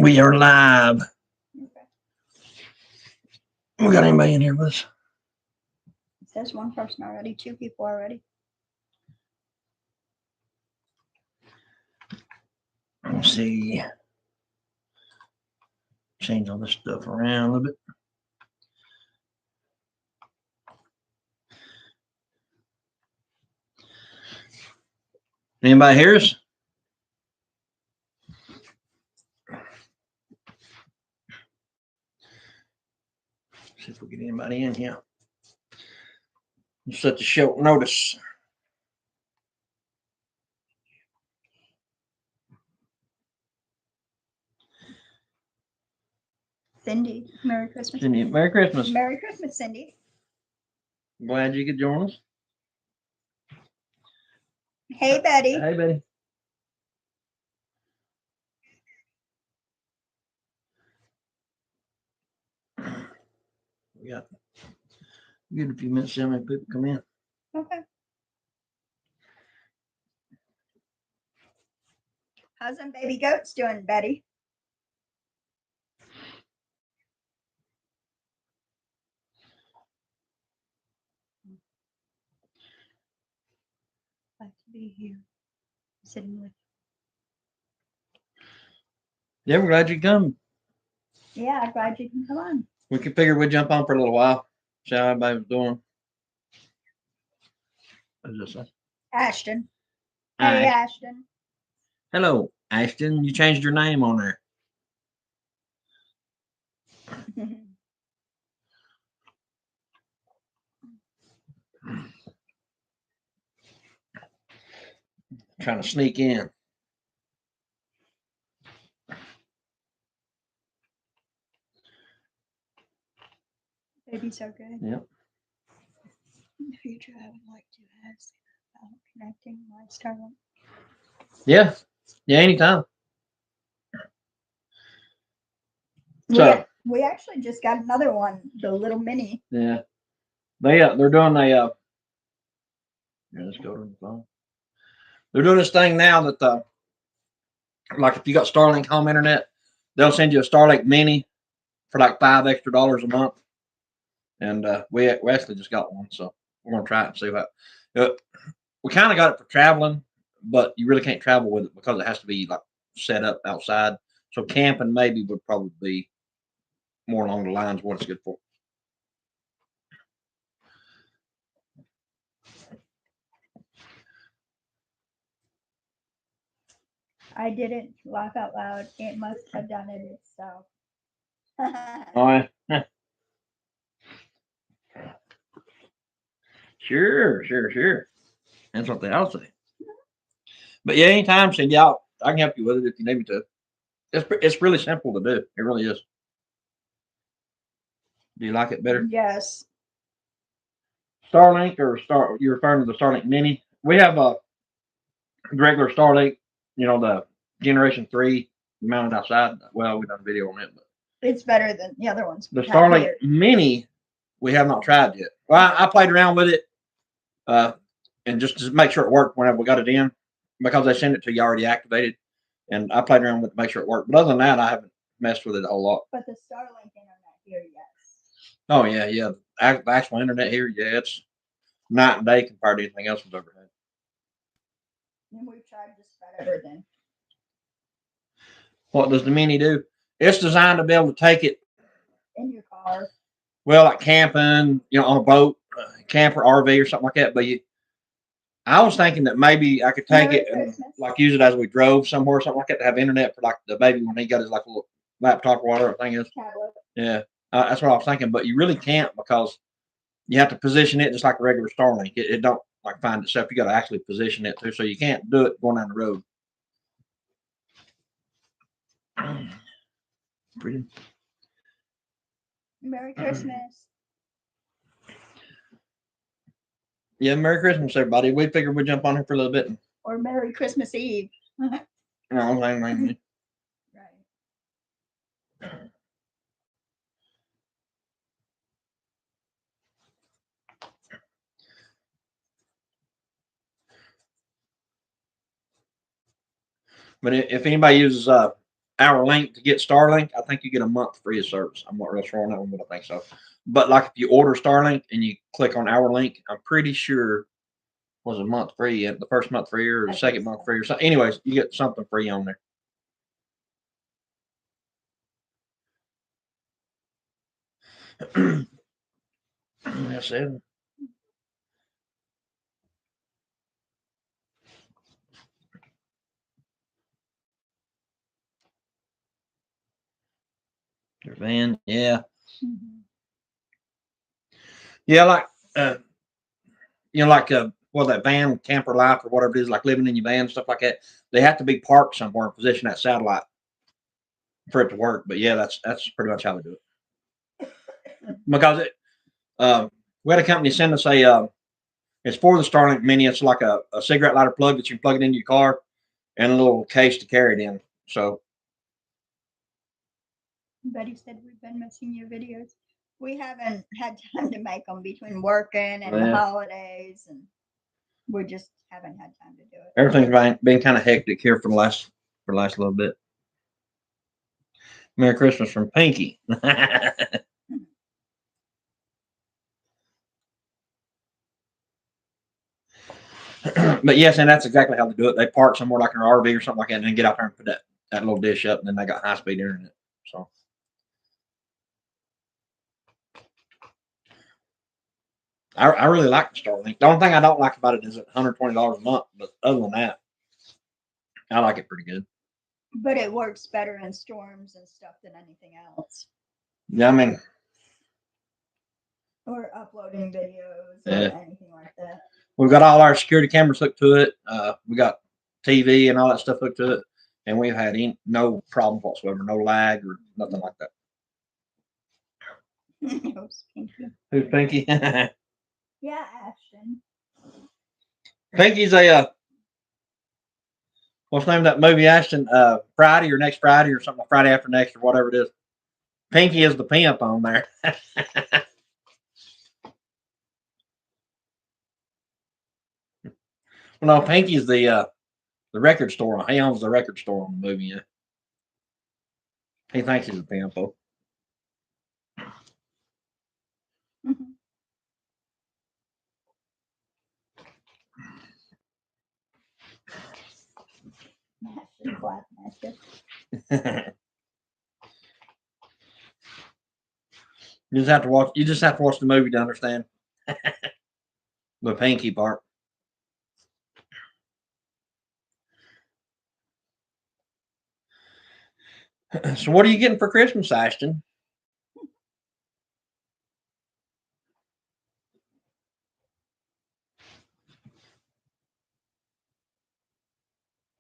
We are live. Okay. We got anybody in here with us? It says one person already, 2 people already. Let's see. Change all this stuff around a little bit. Anybody hear us? See if we get anybody in here. Such a short notice. Cindy, Merry Christmas. Cindy, Merry Christmas. Merry Christmas, Cindy. Glad you could join us. Hey, Betty. Hey, Betty. We got a few minutes, see how many people come in. Okay. How's them baby goats doing, Betty? Glad to be here. Sitting with Yeah, we're glad you come. you. Yeah, I'm glad you can come on. We could figure we'd jump on for a little while. See how everybody was doing. What is this? Ashton. Hi. Hey, Ashton. Hello, Ashton. You changed your name on there. Trying to sneak in. Baby's so good. Yep. In the future, I would like to ask about connecting my Starlink. Yeah. Yeah, anytime. So We actually just got another one, the little mini. yeah. They're doing a let's go to the phone. They're doing this thing now that like if you got Starlink home internet, they'll send you a Starlink mini for like $5 extra a month. And we actually just got one, so we're gonna try it and see what. We kind of got it for traveling, but you really can't travel with it because it has to be like set up outside. So camping maybe would probably be more along the lines of what it's good for. I didn't laugh out loud. It must have done it itself. Oh yeah. Sure. That's what they all say. But yeah, anytime, Cindy, I can help you with it if you need me to. It's really simple to do. It really is. Do you like it better? Yes. Starlink or you're referring to the Starlink Mini? We have a regular Starlink, the Generation 3 mounted outside. Well, we've done a video on it, but it's better than the other ones. The Starlink Mini, we have not tried yet. Well, I played around with it, and just to make sure it worked whenever we got it in, because they send it to you already activated, and I played around with it to make sure it worked. But other than that, I haven't messed with it a whole lot. But the Starlink internet here, yes. Oh yeah. The actual internet here, yeah, it's night and day compared to anything else we've ever had. And we've tried just about everything. What does the Mini do? It's designed to be able to take it in your car. Well, like camping, on a boat, camper, RV, or something like that. But I was thinking that maybe I could take it and like use it as we drove somewhere, or something like that, to have internet for like the baby when he got his like little laptop or whatever thing is. Tablet. Yeah, that's what I was thinking. But you really can't, because you have to position it just like a regular Starlink. It don't like find itself. You got to actually position it too, so you can't do it going down the road. Pretty. Merry Christmas. Yeah, Merry Christmas, everybody. We figured we'd jump on here for a little bit. Or Merry Christmas Eve. No, same thing. Right. But if anybody uses hour link to get Starlink, I think you get a month free of service. I'm not real sure on that one, but I think so. But like if you order Starlink and you click on hour link, I'm pretty sure was a month free, and the first month free or the second month free or something. Anyways, you get something free on there. That's it. Your van, yeah. Yeah, like like that van camper life or whatever it is, like living in your van, stuff like that. They have to be parked somewhere and position that satellite for it to work. But yeah, that's pretty much how they do it. Because we had a company send us it's for the Starlink Mini. It's like a cigarette lighter plug that you can plug it into your car and a little case to carry it in. So Betty said we've been missing your videos. We haven't had time to make them between working and the holidays, and we just haven't had time to do it. Everything's been kind of hectic here for the last little bit. Merry Christmas from Pinky. But yes, and that's exactly how they do it. They park somewhere like in an RV or something like that, and then get out there and put that little dish up, and then they got high-speed internet. So I really like the Starlink. The only thing I don't like about it is it's $120 a month, but other than that, I like it pretty good. But it works better in storms and stuff than anything else. Yeah, I mean, or uploading videos or anything like that. We've got all our security cameras hooked to it. We got TV and all that stuff hooked to it, and we've had no problems whatsoever, no lag or nothing like that. Who's Pinky? Who's Pinky? Yeah, Ashton. Pinky's what's the name of that movie, Ashton? Friday or next Friday or something, Friday after next or whatever it is. Pinky is the pimp on there. Well, no, Pinky's the record store. He owns the record store on the movie. Yeah. He thinks he's a pimp, though. You just have to watch. You just have to watch the movie to understand the Pinky part. So, what are you getting for Christmas, Ashton?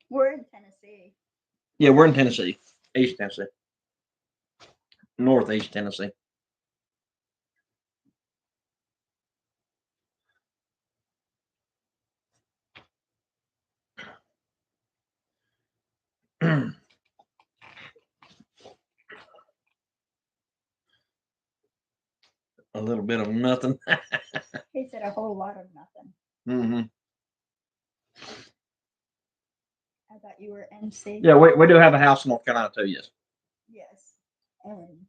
We're in Tennessee. Yeah, we're in Tennessee, East Tennessee, Northeast Tennessee. A little bit of nothing. He said a whole lot of nothing. Mm-hmm. I thought you were NC. Yeah, we do have a house in North Carolina too, yes. Yes. And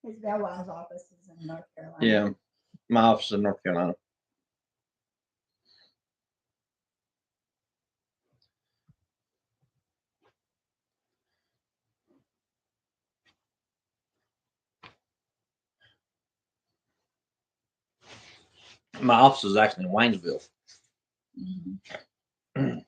his mailbox office is in North Carolina. Yeah, my office is in North Carolina. My office is actually in Waynesville. Mm-hmm.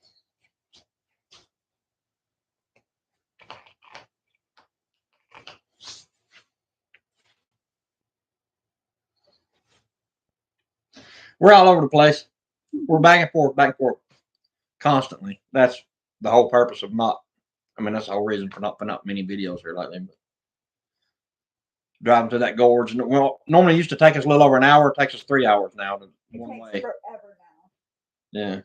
We're all over the place. We're back and forth constantly. That's the whole purpose of not. I mean, that's the whole reason for not putting up many videos here lately. But driving to that gorge, and well, normally it used to take us a little over an hour. It takes us 3 hours now to one way. It takes forever now. Yeah.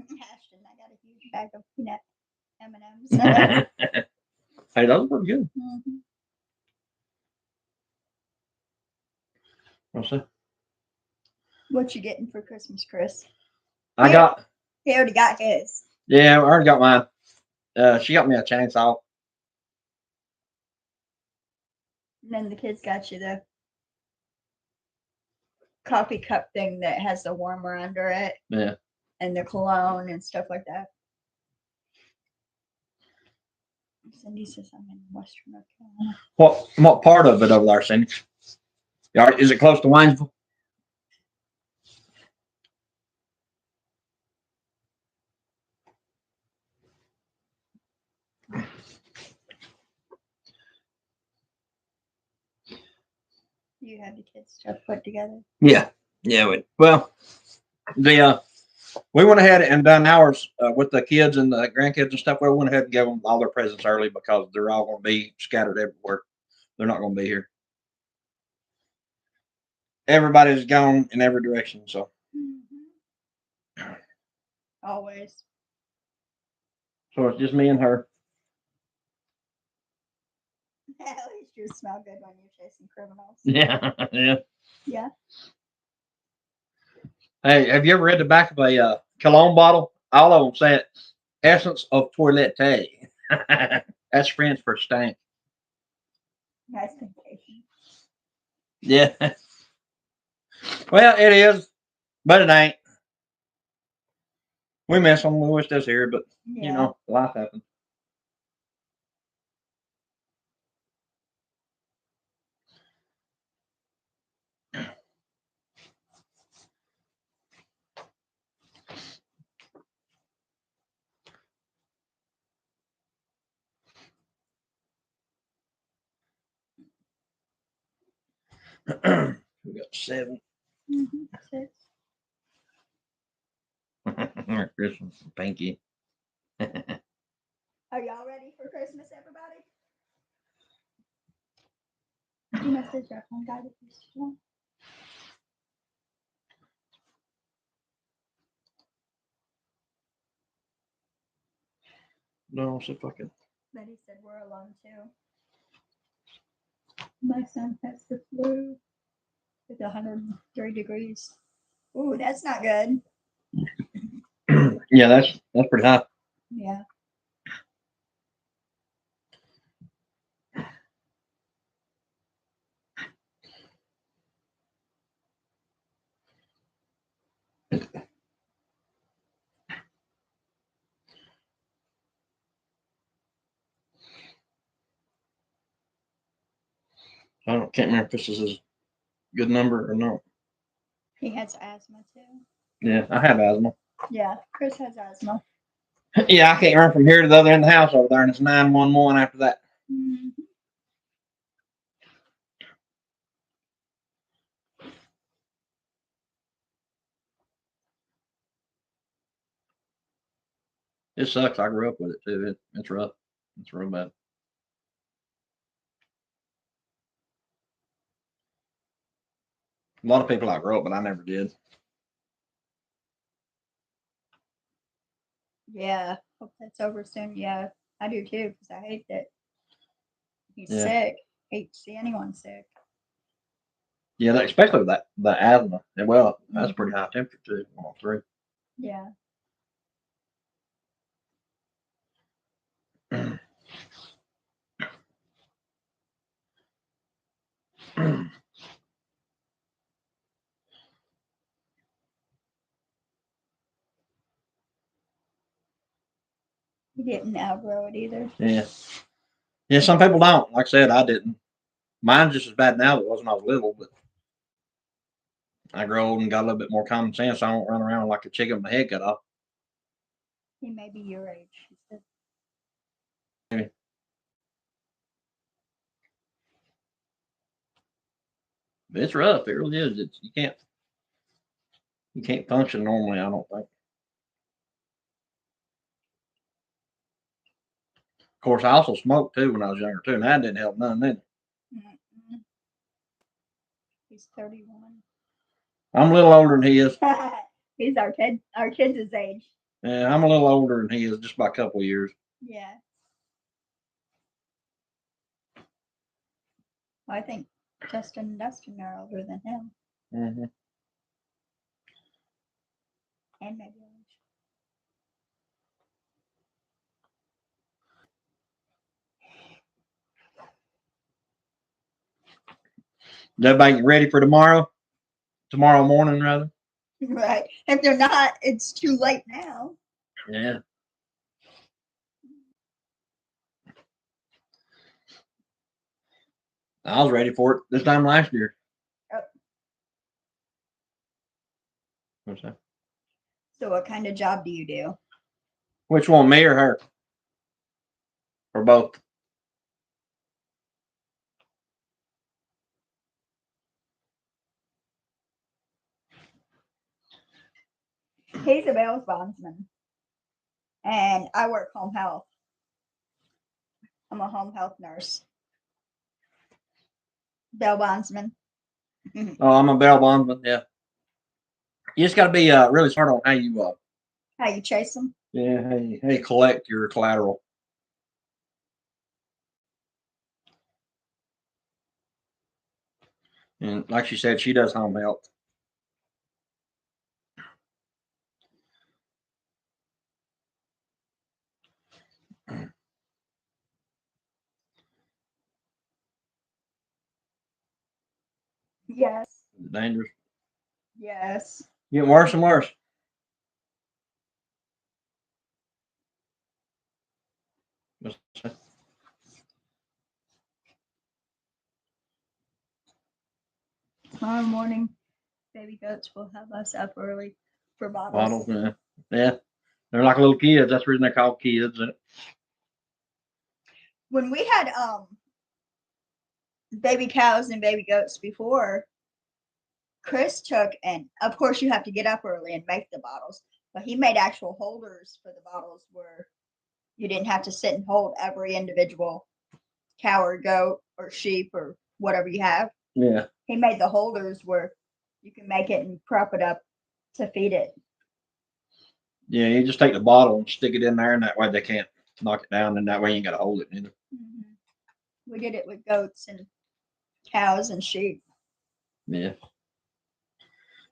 Ashton, I got a huge bag of peanut M&Ms. Hey, those were good. Mm-hmm. What's that? What you getting for Christmas, Chris? He already got his. Yeah, I already got mine. She got me a chainsaw. And then the kids got you the coffee cup thing that has the warmer under it. Yeah. And the cologne and stuff like that. Cindy says I'm in Western North Carolina. What part of it over there, Cindy? Is it close to Waynesville? You have the kids stuff put together. Yeah. Yeah. We went ahead and done ours with the kids and the grandkids and stuff. We went ahead and gave them all their presents early because they're all going to be scattered everywhere. They're not going to be here. Everybody's gone in every direction. So. Always. So it's just me and her. At least you smell good when you're chasing criminals. Yeah. Yeah. Yeah. Hey, have you ever read the back of a cologne bottle? All of them say it, essence of toilette. That's French for stank. Nice vacation. Yeah. Well, it is, but it ain't. We miss them. We wish they was here, but you know, life happens. We got 7. Mm-hmm. 6. Christmas, Pinky. Are y'all ready for Christmas, everybody? You message your phone guy this. No, so fucking. Betty said we're alone too. My son has the flu. It's 103 degrees. Ooh, that's not good. Yeah, that's pretty hot. Yeah. Can't remember if this is his good number or not. He has asthma too. Yeah, I have asthma. Yeah, Chris has asthma. Yeah, I can't run from here to the other end of the house over there, and it's 911 after that. Mm-hmm. It sucks. I grew up with it too. It's rough. It's real bad. A lot of people outgrow it, but I never did. Yeah, hope that's over soon. Yeah, I do too because I hate that he's Yeah. sick. Hate to see anyone sick. Yeah, especially with the asthma. And well, that's pretty high temperature too. 103. Yeah. He didn't outgrow it either. Yeah. Yeah, some people don't. Like I said, I didn't. Mine's just as bad now as it was when I was little, but I grew old and got a little bit more common sense. I don't run around like a chicken with my head cut off. He may be your age. She said. Maybe. It's rough. It really is. You can't function normally, I don't think. Of course, I also smoked too when I was younger too, and that didn't help none, did it? Mm-mm. He's 31. I'm a little older than he is. He's our kids' age. Yeah, I'm a little older than he is, just by a couple of years. Yeah. I think Justin and Dustin are older than him. Mm-hmm. And maybe age. Is everybody ready for tomorrow? Tomorrow morning, rather. Right. If they're not, it's too late now. Yeah. I was ready for it this time last year. Oh. What's that? So what kind of job do you do? Which one, me or her? Or both? He's a bail bondsman. And I work home health. I'm a home health nurse. Bail bondsman. Oh, I'm a bail bondsman. Yeah. You just got to be really smart on how you chase them? Yeah, how you collect your collateral. And like she said, she does home health. Yes. Dangerous. Yes. Getting worse and worse. Tomorrow morning, baby goats will have us up early for bottles. Bottles, yeah. Yeah. They're like little kids. That's the reason they're called kids. When we had baby cows and baby goats before, Chris took, and of course you have to get up early and make the bottles, but he made actual holders for the bottles where you didn't have to sit and hold every individual cow or goat or sheep or whatever you have. Yeah. He made the holders where you can make it and prop it up to feed it. Yeah, you just take the bottle and stick it in there, and that way they can't knock it down, and that way you ain't got to hold it either. Mm-hmm. We did it with goats and cows and sheep. Yeah.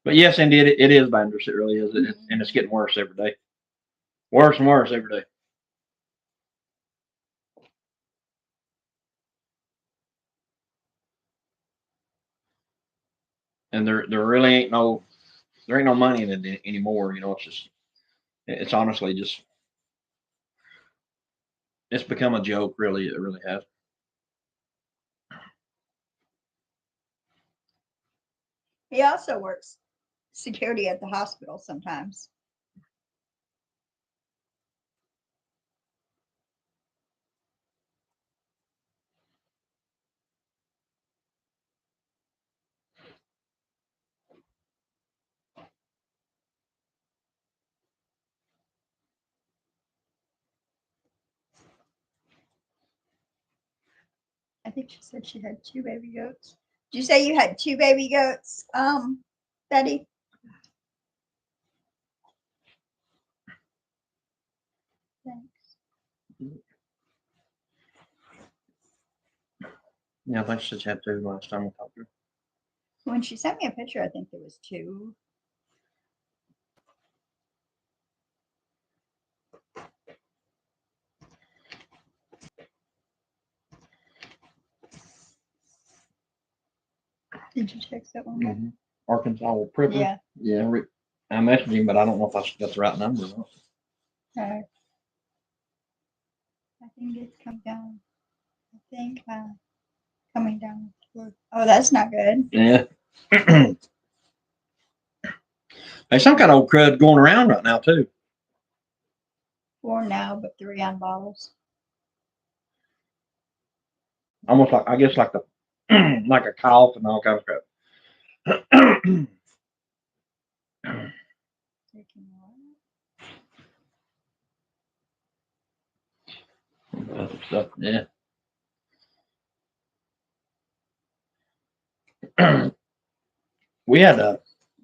But yes, indeed, it is dangerous. It really is. And it's getting worse every day. Worse and worse every day. And there really ain't no money in it anymore. You know, it's honestly just, it's become a joke. Really, it really has. He also works security at the hospital sometimes. I think she said she had 2 baby goats. Did you say you had 2 baby goats, Betty? Thanks. Yeah, I think she said she had 2 last time we talked to her. When she sent me a picture, I think there was 2. Did you text that one? Mm-hmm. Arkansas will Pripper. Yeah. Yeah. I messaged him, but I don't know if I got the right number or not. I think it's come down. I think coming down. Oh, that's not good. Yeah. There's some kind of old crud going around right now too. 4 now, but 3 on bottles. Almost like, I guess, like the like a cough and all kinds of crap. Stuff, yeah. We had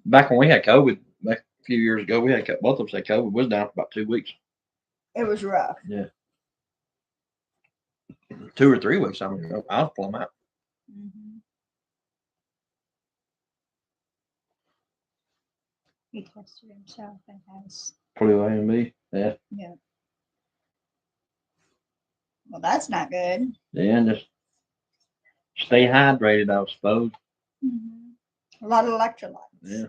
back when we had COVID back a few years ago, we had both of us had COVID. Was down for about 2 weeks. It was rough. Yeah. 2 or 3 weeks. I mean, I was plumb out. Mm-hmm. He tested himself and has Flu A and B. Yeah. Yeah. Well, that's not good. Yeah, and just stay hydrated, I suppose. A lot of electrolytes. Yeah.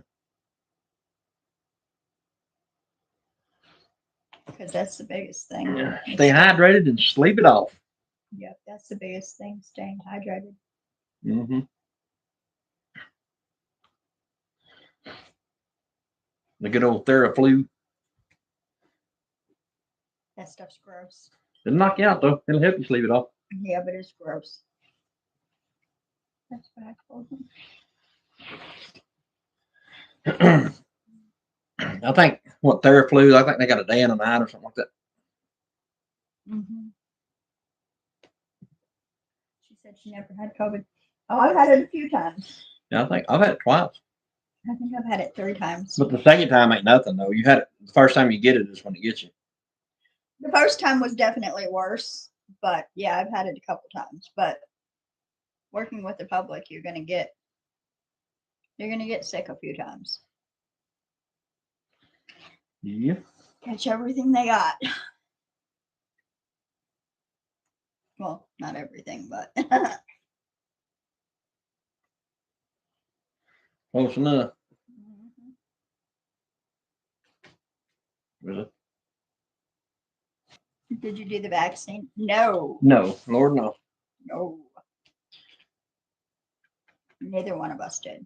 Because that's the biggest thing. Yeah. Stay hydrated and sleep it off. Yep, that's the biggest thing, staying hydrated. Mm-hmm. The good old Theraflu. That stuff's gross. It'll knock you out though. It'll help you sleep it off. Yeah, but it's gross. That's what I told him. I think what Theraflu, I think they got a day and a night or something like that. She said she never had COVID. Oh, I've had it a few times. Yeah, I think I've had it twice. I think I've had it 3 times. But the second time ain't nothing though. You had it the first time you get it is when it gets you. The first time was definitely worse, but yeah, I've had it a couple times. But working with the public, you're gonna get sick a few times. Yeah. Catch everything they got. Well, not everything, but Close enough. Really? Did you do the vaccine? No. No, Lord no. No. Neither one of us did.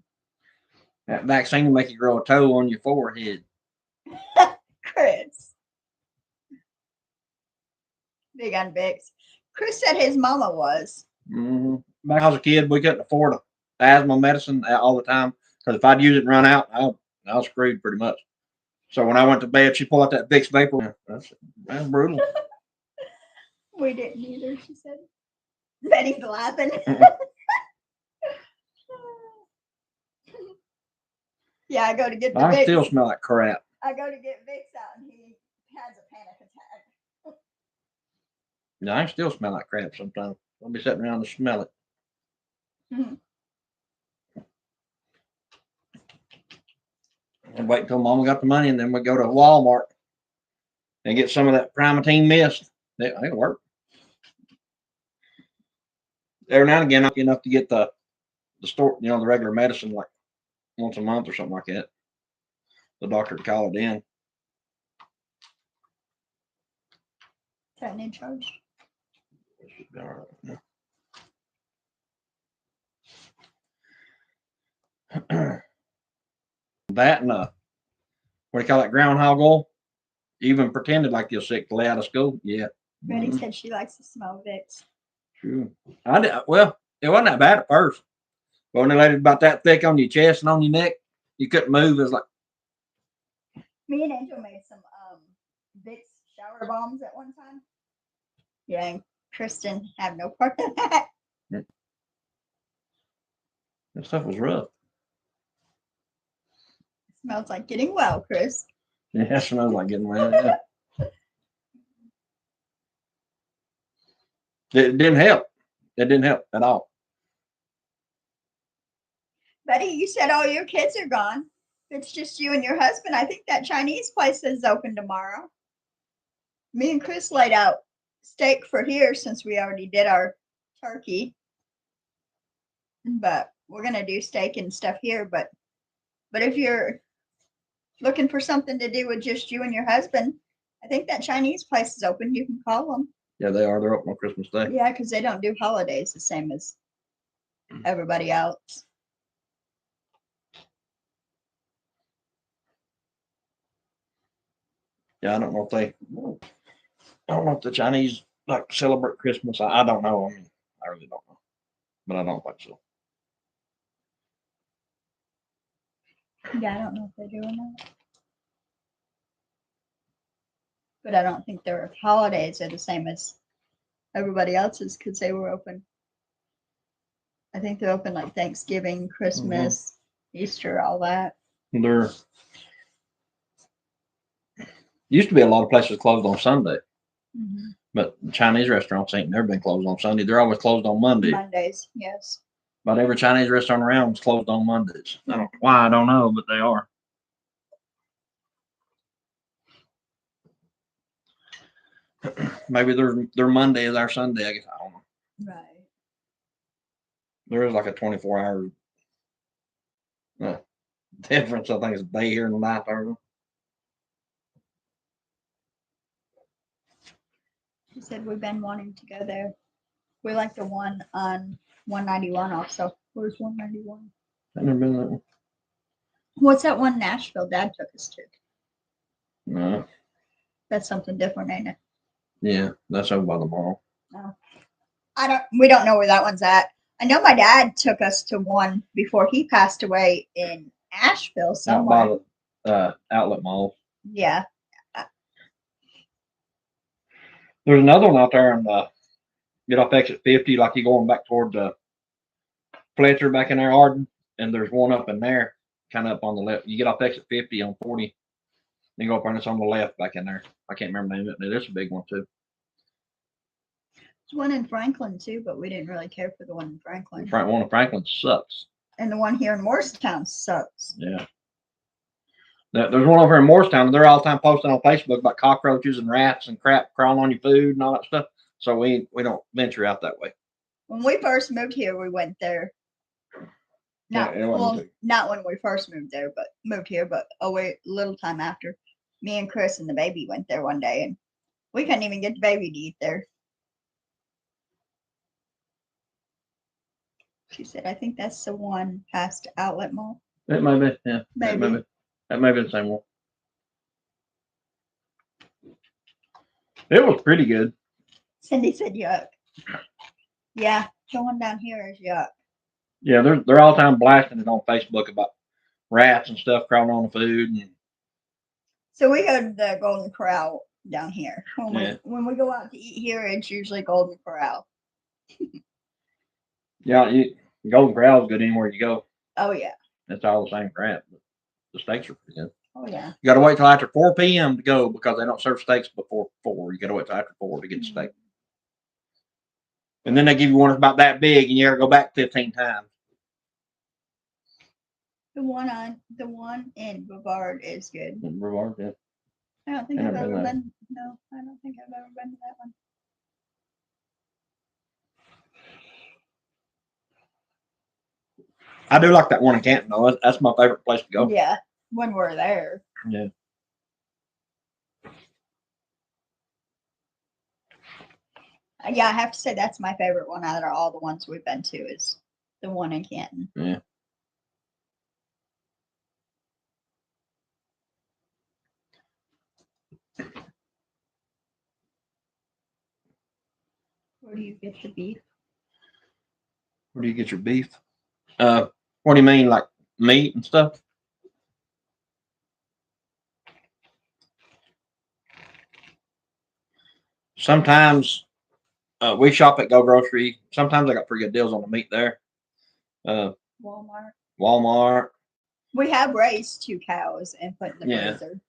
That vaccine will make you grow a toe on your forehead. Chris. Big on Vicks. Chris said his mama was. Mm-hmm. Back when I was a kid, we couldn't afford asthma medicine all the time because if I'd use it and run out, I was screwed pretty much. So when I went to bed, she pulled out that Vicks vapor. That's brutal. We didn't either, she said. Betty's laughing. Yeah, I go to get the I Vicks. still smell like crap. I go to get Vicks out and he has a panic attack. Yeah, I still smell like crap sometimes. I'll be sitting around and smell it. And wait until Mama got the money, and then we go to Walmart and get some of that Primatene mist. It'll work. Every now and again, I'm enough to get the store, the regular medicine, like once a month or something like that. The doctor would call it in. Is that an in charge? All right. That and what do you call it, groundhog oil? Even pretended like you're sick to lay out of school. Yeah. Betty said she likes to smell Vicks. True. I did. Well, it wasn't that bad at first. But when they laid it about that thick on your chest and on your neck, you couldn't move. It was like. Me and Angel made some Vicks shower bombs at one time. Yeah, and Kristen had no part of that. That stuff was rough. Smells like getting well, Chris. Yeah, it smells like getting well. Yeah. It didn't help. It didn't help at all. Betty, you said all your kids are gone. It's just you and your husband. I think that Chinese place is open tomorrow. Me and Chris laid out steak for here since we already did our turkey. But we're gonna do steak and stuff here. But if you're looking for something to do with just you and your husband, I think that Chinese place is open. You can call them. Yeah, they are. They're open on Christmas Day. Yeah, because they don't do holidays the same as everybody else. Yeah, I don't know if the Chinese like celebrate Christmas. I don't know. I mean, I really don't know, but I don't think so. Yeah, I don't know if they do or not. But I don't think their holidays are the same as everybody else's because they were open. I think they're open like Thanksgiving, Christmas, Easter, all that. There used to be a lot of places closed on Sunday, but Chinese restaurants ain't never been closed on Sunday. They're always closed on Monday. Mondays, yes. But every Chinese restaurant around is closed on Mondays. I don't know why, I don't know, but they are. Maybe their Monday is our Sunday. I guess I don't know. Right. There is like a 24-hour Difference, I think, is day here and night there. She said we've been wanting to go there. We like the one on 191 also. Where's 191? I've never been there. What's that one Nashville Dad took us to? No. That's something different, ain't it? Yeah, that's over by the mall. No. We don't know where that one's at. I know my dad took us to one before he passed away in Asheville somewhere. Out by the outlet mall. Yeah. There's another one out there and get off exit 50, like you going back toward Fletcher back in there, Arden, and there's one up in there, kind of up on the left. You get off exit 50 on 40, then go up there and it's on the left back in there. I can't remember the name of it. It's a big one too. There's one in Franklin too, but we didn't really care for the one in Franklin. The one in Franklin sucks. And the one here in Morristown sucks. Yeah. There's one over in Morristown. They're all the time posting on Facebook about cockroaches and rats and crap crawling on your food and all that stuff. So we don't venture out that way. When we first moved here, we went there. Not when we first moved there, but moved here, but a little time after. Me and Chris and the baby went there one day, and we couldn't even get the baby to eat there. She said, I think that's the one past Outlet Mall. It may be, yeah. Maybe. That may be the same one. It was pretty good. Cindy said yuck. Yeah, the one down here is yuck. Yeah, they're all the time blasting it on Facebook about rats and stuff crawling on the food. And so we go to the Golden Corral down here. When we go out to eat here, it's usually Golden Corral. Yeah, Golden Corral is good anywhere you go. Oh yeah. It's all the same crap, but the steaks are pretty good. Oh yeah. You gotta wait till after 4 p.m. to go because they don't serve steaks before 4. You gotta wait till after 4 to get the steak. And then they give you one that's about that big, and you gotta go back 15 times. The one in Brevard is good. In Brevard, yeah. I don't think I've ever been. No, I don't think I've ever been to that one. I do like that one in Canton, though. That's my favorite place to go. Yeah, when we're there. Yeah. Yeah, I have to say that's my favorite one out of all the ones we've been to is the one in Canton. Yeah. Where do you get the beef? Where do you get your beef? What do you mean, like meat and stuff? Sometimes we shop at Go Grocery. Sometimes I got pretty good deals on the meat there. Walmart. We have raised 2 cows and put in the freezer.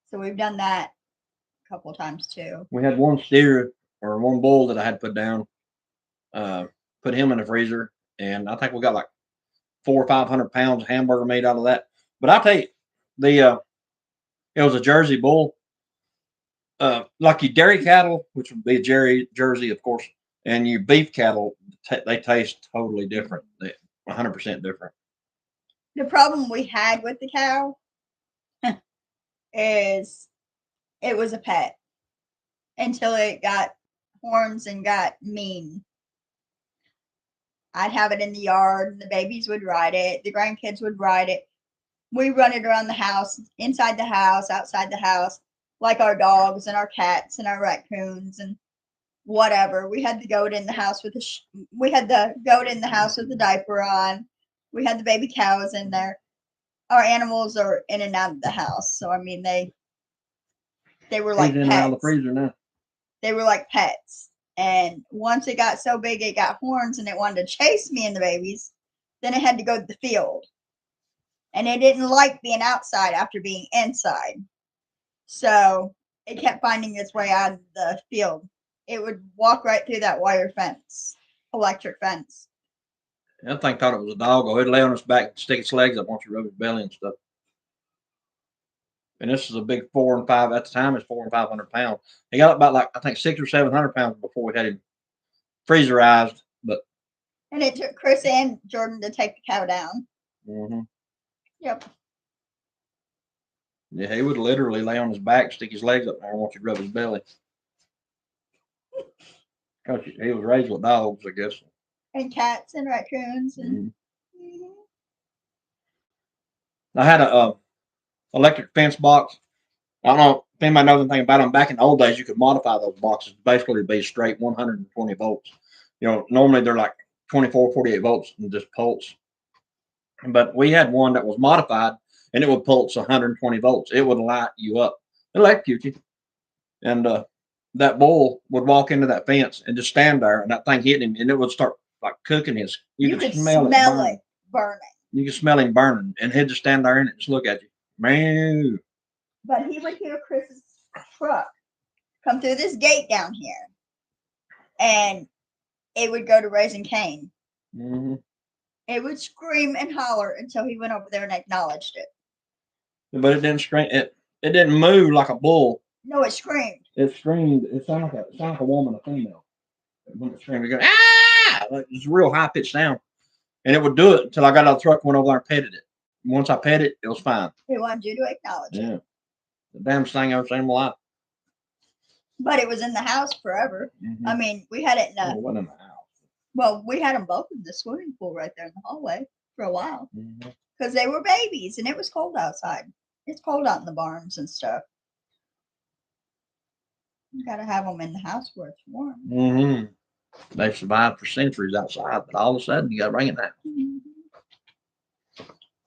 So we've done that a couple of times too. We had one steer or one bull that I had put down. Put him in the freezer, and I think we got like 400 or 500 pounds of hamburger meat out of that. But I'll tell you, it was a Jersey bull. Like your dairy cattle, which would be a Jersey, of course, and your beef cattle, they taste totally different. They're 100% different. The problem we had with the cow is it was a pet until it got horns and got mean. I'd have it in the yard, and the babies would ride it. The grandkids would ride it. We run it around the house, inside the house, outside the house, like our dogs and our cats and our raccoons and whatever. We had the goat in the house with the diaper on. We had the baby cows in there. Our animals are in and out of the house, so I mean they were like pets. Out of the freezer now. They were like pets. And once it got so big, it got horns and it wanted to chase me and the babies. Then it had to go to the field. And it didn't like being outside after being inside. So it kept finding its way out of the field. It would walk right through that wire fence, electric fence. That thing thought it was a dog. It'd lay on its back, stick its legs up once you rub its belly and stuff. And this is a big 4 and 5 at the time. It's 400 and 500 pounds. He got about like I think 600 or 700 pounds before we had him freezerized. And it took Chris and Jordan to take the cow down. Mm-hmm. Yep. Yeah, he would literally lay on his back, stick his legs up there, and watch you rub his belly. Cause he was raised with dogs, I guess. And cats and raccoons and. I had a electric fence box. I don't know if anybody knows anything about them. Back in the old days, you could modify those boxes basically to be straight 120 volts. You know, normally they're like 24, 48 volts and just pulse. But we had one that was modified and it would pulse 120 volts. It would light you up, electrocute you. And that bull would walk into that fence and just stand there, and that thing hit him, and it would start like cooking his. You could smell it burning. You could smell him burning, and he'd just stand there and just look at you. Man. But he would hear Chris's truck come through this gate down here, and it would go to Raising Cane. Mm-hmm. It would scream and holler until he went over there and acknowledged it. But it didn't scream. It didn't move like a bull. No, it screamed. It screamed. It sounded like a woman, a female. When it screamed, it goes, ah! Like, it's a real high pitched sound. And it would do it until I got out of the truck and went over there and petted it. Once I petted it, it was fine. He wanted you to acknowledge it. The damnest thing I've ever seen in my life. But it was in the house forever. Mm-hmm. I mean, we had it in it wasn't in the house. Well, we had them both in the swimming pool right there in the hallway for a while. Mm-hmm. Because they were babies and it was cold outside. It's cold out in the barns and stuff. You got to have them in the house where it's warm. Mm-hmm. They've survived for centuries outside, but all of a sudden you got to bring it down. Mm-hmm.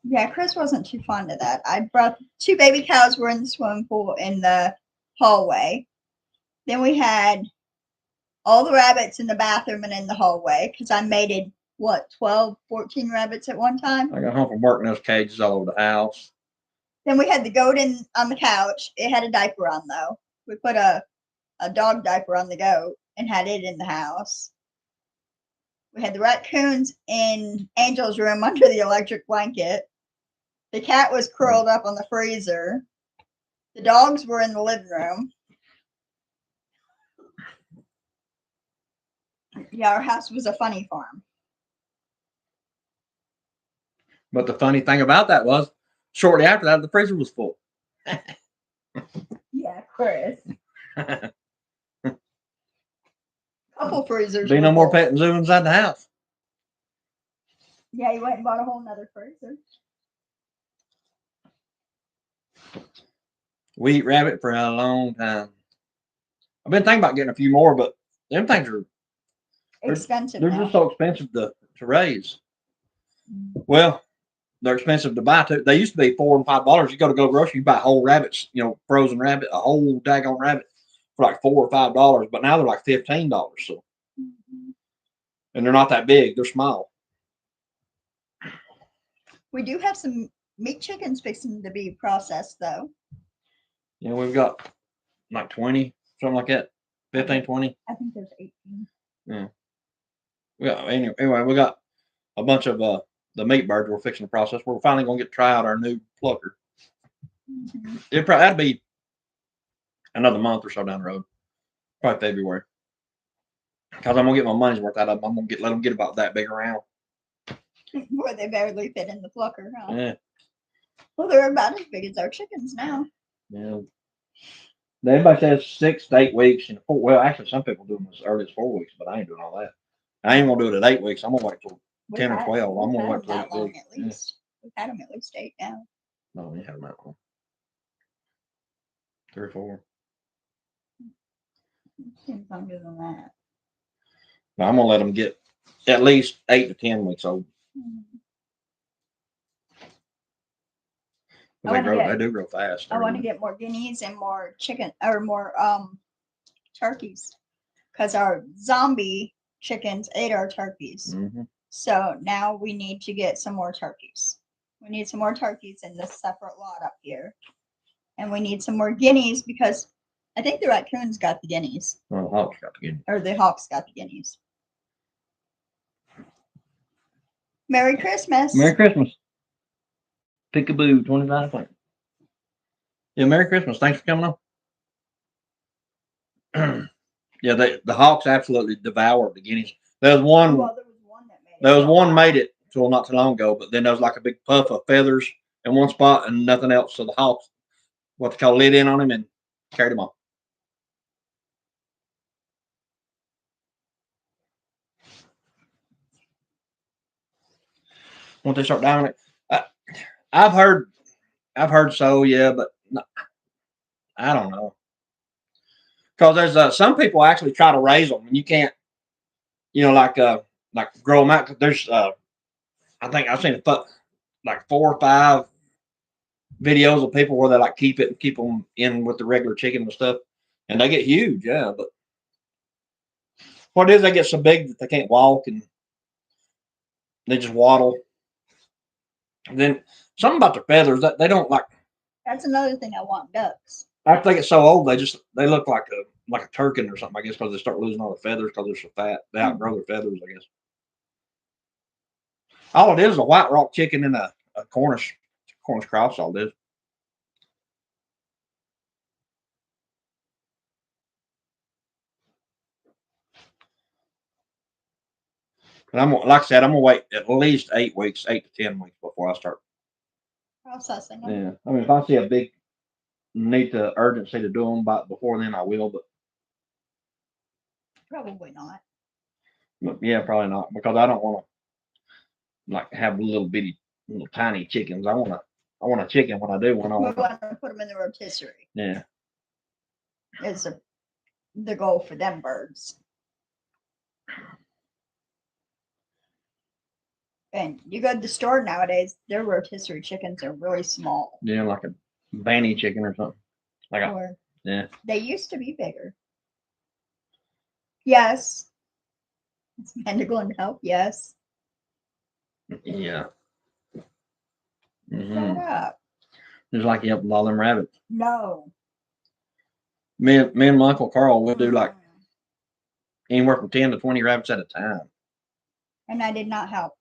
Yeah, Chris wasn't too fond of that. I brought 2 baby cows were in the swimming pool in the hallway. Then we had all the rabbits in the bathroom and in the hallway because I mated, 12, 14 rabbits at one time. I got home from work and those cages all over the house. Then we had the goat on the couch. It had a diaper on, though. We put a dog diaper on the goat and had it in the house. We had the raccoons in Angel's room under the electric blanket. The cat was curled up on the freezer. The dogs were in the living room. Yeah, our house was a funny farm. But the funny thing about that was, shortly after that, the freezer was full. Yeah, Chris. Couple freezers. Be no more petting zoo inside the house. Yeah, he went and bought a whole nother freezer. We eat rabbit for a long time. I've been thinking about getting a few more, but them things are expensive. They're just so expensive to raise. Well, they're expensive to buy too. They used to be $4 and $5. You go grocery, you buy whole rabbits, frozen rabbit, a whole daggone rabbit for like $4 or $5. But now they're like $15. So, and they're not that big; they're small. We do have some meat chickens fixing to be processed, though. Yeah, we've got like 20, something like that. 15, 20. I think there's 18. Yeah. Anyway, we got a bunch of the meat birds we're fixing the process. We're finally going to get to try out our new plucker. Mm-hmm. That'd be another month or so down the road. Probably February. Because I'm going to get my money's worth out of them. I'm going to let them get about that big around. Where they barely fit in the plucker, huh? Yeah. Well, they're about as big as our chickens now. Yeah. Everybody says 6 to 8 weeks. Well, actually, some people do them as early as 4 weeks, but I ain't doing all that. I ain't going to do it at 8 weeks. I'm going to wait till 10 or 12. I'm going to wait till that long at least. Yeah. We've had them at least 8 now. No, we had them that long. 3 or 4. Seems longer than that. But I'm going to let them get at least 8 to 10 weeks old. They do grow fast. I want to get more guineas and more chicken or more turkeys because our zombie chickens ate our turkeys. Mm-hmm. So now we need to get some more turkeys. We need some more turkeys in this separate lot up here. And we need some more guineas because I think the raccoons got the guineas. Oh, the hawks got the guineas. Or the hawks got the guineas. Merry Christmas. Merry Christmas. Peekaboo 25 cents. Yeah, Merry Christmas. Thanks for coming on. Yeah, the hawks absolutely devoured the guineas. There was one that made it till not too long ago, but then there was like a big puff of feathers in one spot and nothing else. So the hawk, what they call lid in on him and carried him off. Once they start down it, I've heard so, yeah, but no, I don't know. Because there's some people actually try to raise them, and you can't, like grow them out. There's I think I've seen like 4 or 5 videos of people where they like keep them in with the regular chicken and stuff, and they get huge, yeah. But what it is, they get so big that they can't walk and they just waddle. And then something about their feathers that they don't like. That's another thing I want ducks. After they get so old, they look like a turkin or something. I guess because they start losing all their feathers because they're so fat. They outgrow their feathers, I guess. All it is a white rock chicken and a Cornish cross. All it is. But like I said, I'm gonna wait at least 8 weeks, 8 to 10 weeks before I start processing them. Yeah, I mean, if I see a big need to urgency to do them before then, I will. But probably not. Yeah, probably not, because I don't want to like have little tiny chickens. I want a chicken when I do one. We want to put them in the rotisserie. Yeah, is the goal for them birds. And you go to the store nowadays, their rotisserie chickens are really small. Yeah, like a banny chicken or something. Yeah. They used to be bigger. Yes. Is Amanda going to help? Yes. Yeah. Shut up. Just like you help with all them rabbits. No. Me and my Uncle Carl would do like anywhere from 10 to 20 rabbits at a time. And I did not help.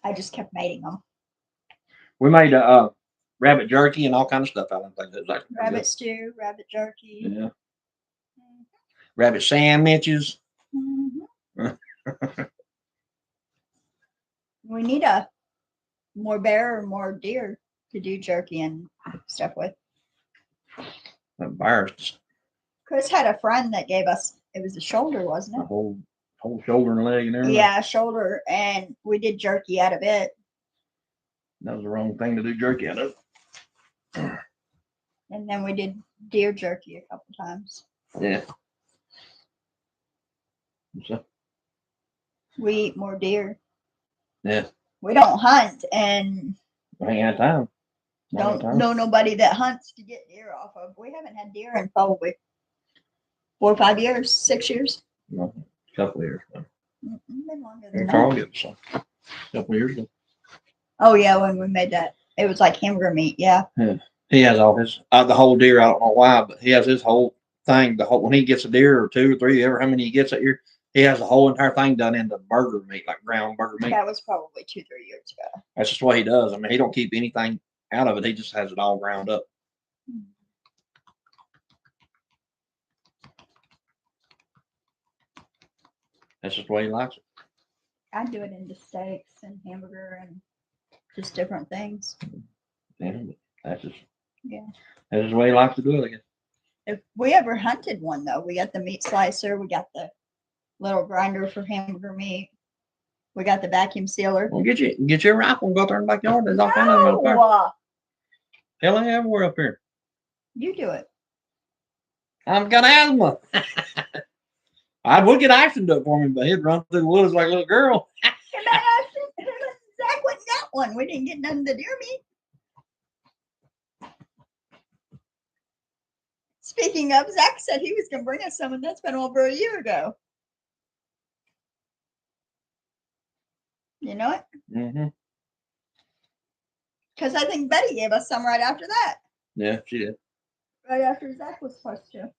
I just kept mating them. We made rabbit jerky and all kind of stuff out of things. Like rabbit stew, rabbit jerky. Yeah. Rabbit sandwiches. We need more bear or more deer to do jerky and stuff with. That bears. Chris had a friend that gave us, it was a shoulder, wasn't it? A whole shoulder and leg and everything. Yeah, shoulder, and we did jerky out of it. That was the wrong thing to do jerky out of. And then we did deer jerky a couple times. Yeah. So, we eat more deer. Yeah. We don't hunt, and we ain't had time. Don't know nobody that hunts to get deer off of. We haven't had deer in probably 4 or 5 years, 6 years. No, a couple of years. Been longer than Carl gave us a couple of years ago. Oh yeah, when we made that, it was like hamburger meat. Yeah. He has all his the whole deer. I don't know why, but he has his whole thing. When he gets a deer or 2 or 3, ever how many he gets that year, he has the whole entire thing done into burger meat, like ground burger meat. That was probably 2 or 3 years ago. That's just what he does. I mean, he don't keep anything out of it. He just has it all ground up. That's just the way he likes it. I do it into steaks and hamburger and just different things. Yeah, that's just the way he likes to do it, I guess. If we ever hunted one, though, we got the meat slicer, we got the little grinder for hamburger meat, we got the vacuum sealer. Well, get your rifle and go out there in the backyard. There's all kind of them up there. Hell, yeah, everywhere up here. You do it. I've got asthma. I would get Ashton to do it for me, but he'd run through the woods like a little girl. Zach wouldn't got one. We didn't get none of the deer meat. Speaking of, Zach said he was going to bring us some, and that's been over a year ago. You know it? Mm-hmm. Because I think Betty gave us some right after that. Yeah, she did. Right after Zach was supposed to.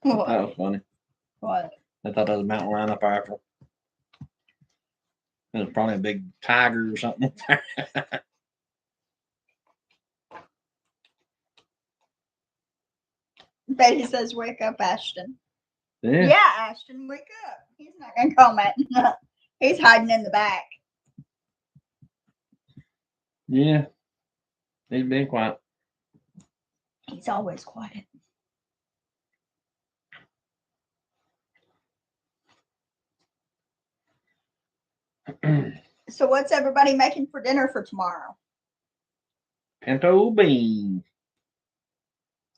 What? That was funny. What? I thought that was a mountain lion up after. It was probably a big tiger or something. Betty says, "Wake up, Ashton." Yeah. Yeah, Ashton, wake up. He's not gonna comment. He's hiding in the back. Yeah. He's being quiet. He's always quiet. So what's everybody making for dinner for tomorrow? Pinto beans.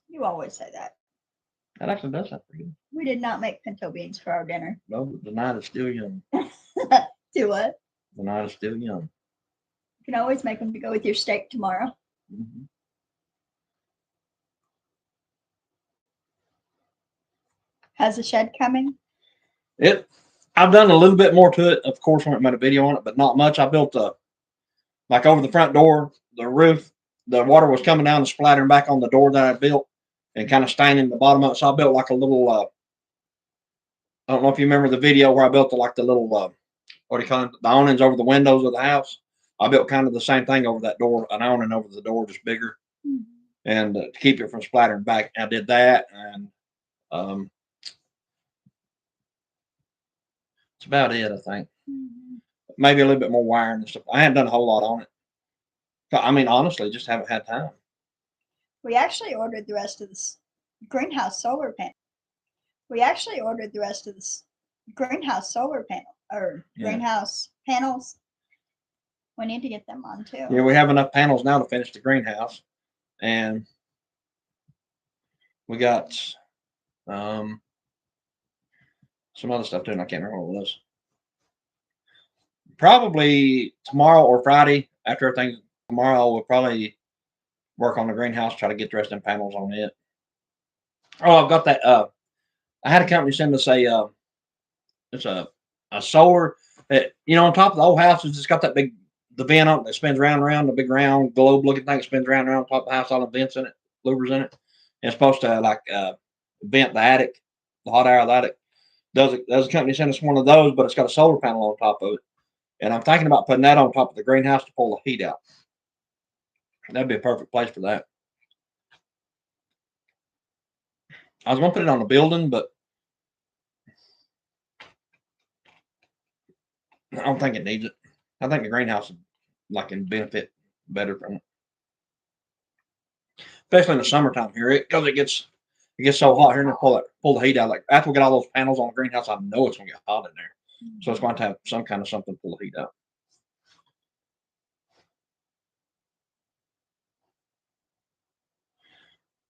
You always say that. That actually does sound pretty good. We did not make pinto beans for our dinner. No, but the night is still young. Do what? The night is still young. You can always make them to go with your steak tomorrow. Mm-hmm. How's the shed coming? I've done a little bit more to it. Of course, I haven't made a video on it, but not much. I built like over the front door, the roof, the water was coming down and splattering back on the door that I built and kind of staining the bottom of it. So I built like a little, I don't know if you remember the video where I built like the little, what do you call it? The awnings over the windows of the house. I built kind of the same thing over that door, an awning over the door, just bigger. Mm-hmm. And to keep it from splattering back, I did that. And that's about it, I think. Mm-hmm. Maybe a little bit more wiring and stuff. I hadn't done a whole lot on it. I mean, honestly, just haven't had time. We actually ordered the rest of this greenhouse solar panel. Greenhouse panels. We need to get them on too. Yeah, we have enough panels now to finish the greenhouse. And we got some other stuff too, and I can't remember what it was. Probably tomorrow or Friday, after everything, tomorrow we'll probably work on the greenhouse, try to get the rest of them panels on it. Oh, I've got that. I had a company send us it's a solar that, on top of the old house, it's just got that big, the vent on it that spins round and round, the big round globe looking thing that spins round and round on top of the house, all the vents in it, louvers in it. And it's supposed to like vent the attic, the hot air of the attic. Does a company send us one of those, but it's got a solar panel on top of it. And I'm thinking about putting that on top of the greenhouse to pull the heat out. That'd be a perfect place for that. I was going to put it on the building, but I don't think it needs it. I think the greenhouse can benefit better from it, especially in the summertime here, because it gets so hot here and pull the heat out. Like after we get all those panels on the greenhouse, I know it's going to get hot in there, so it's going to have some kind of something to pull the heat out.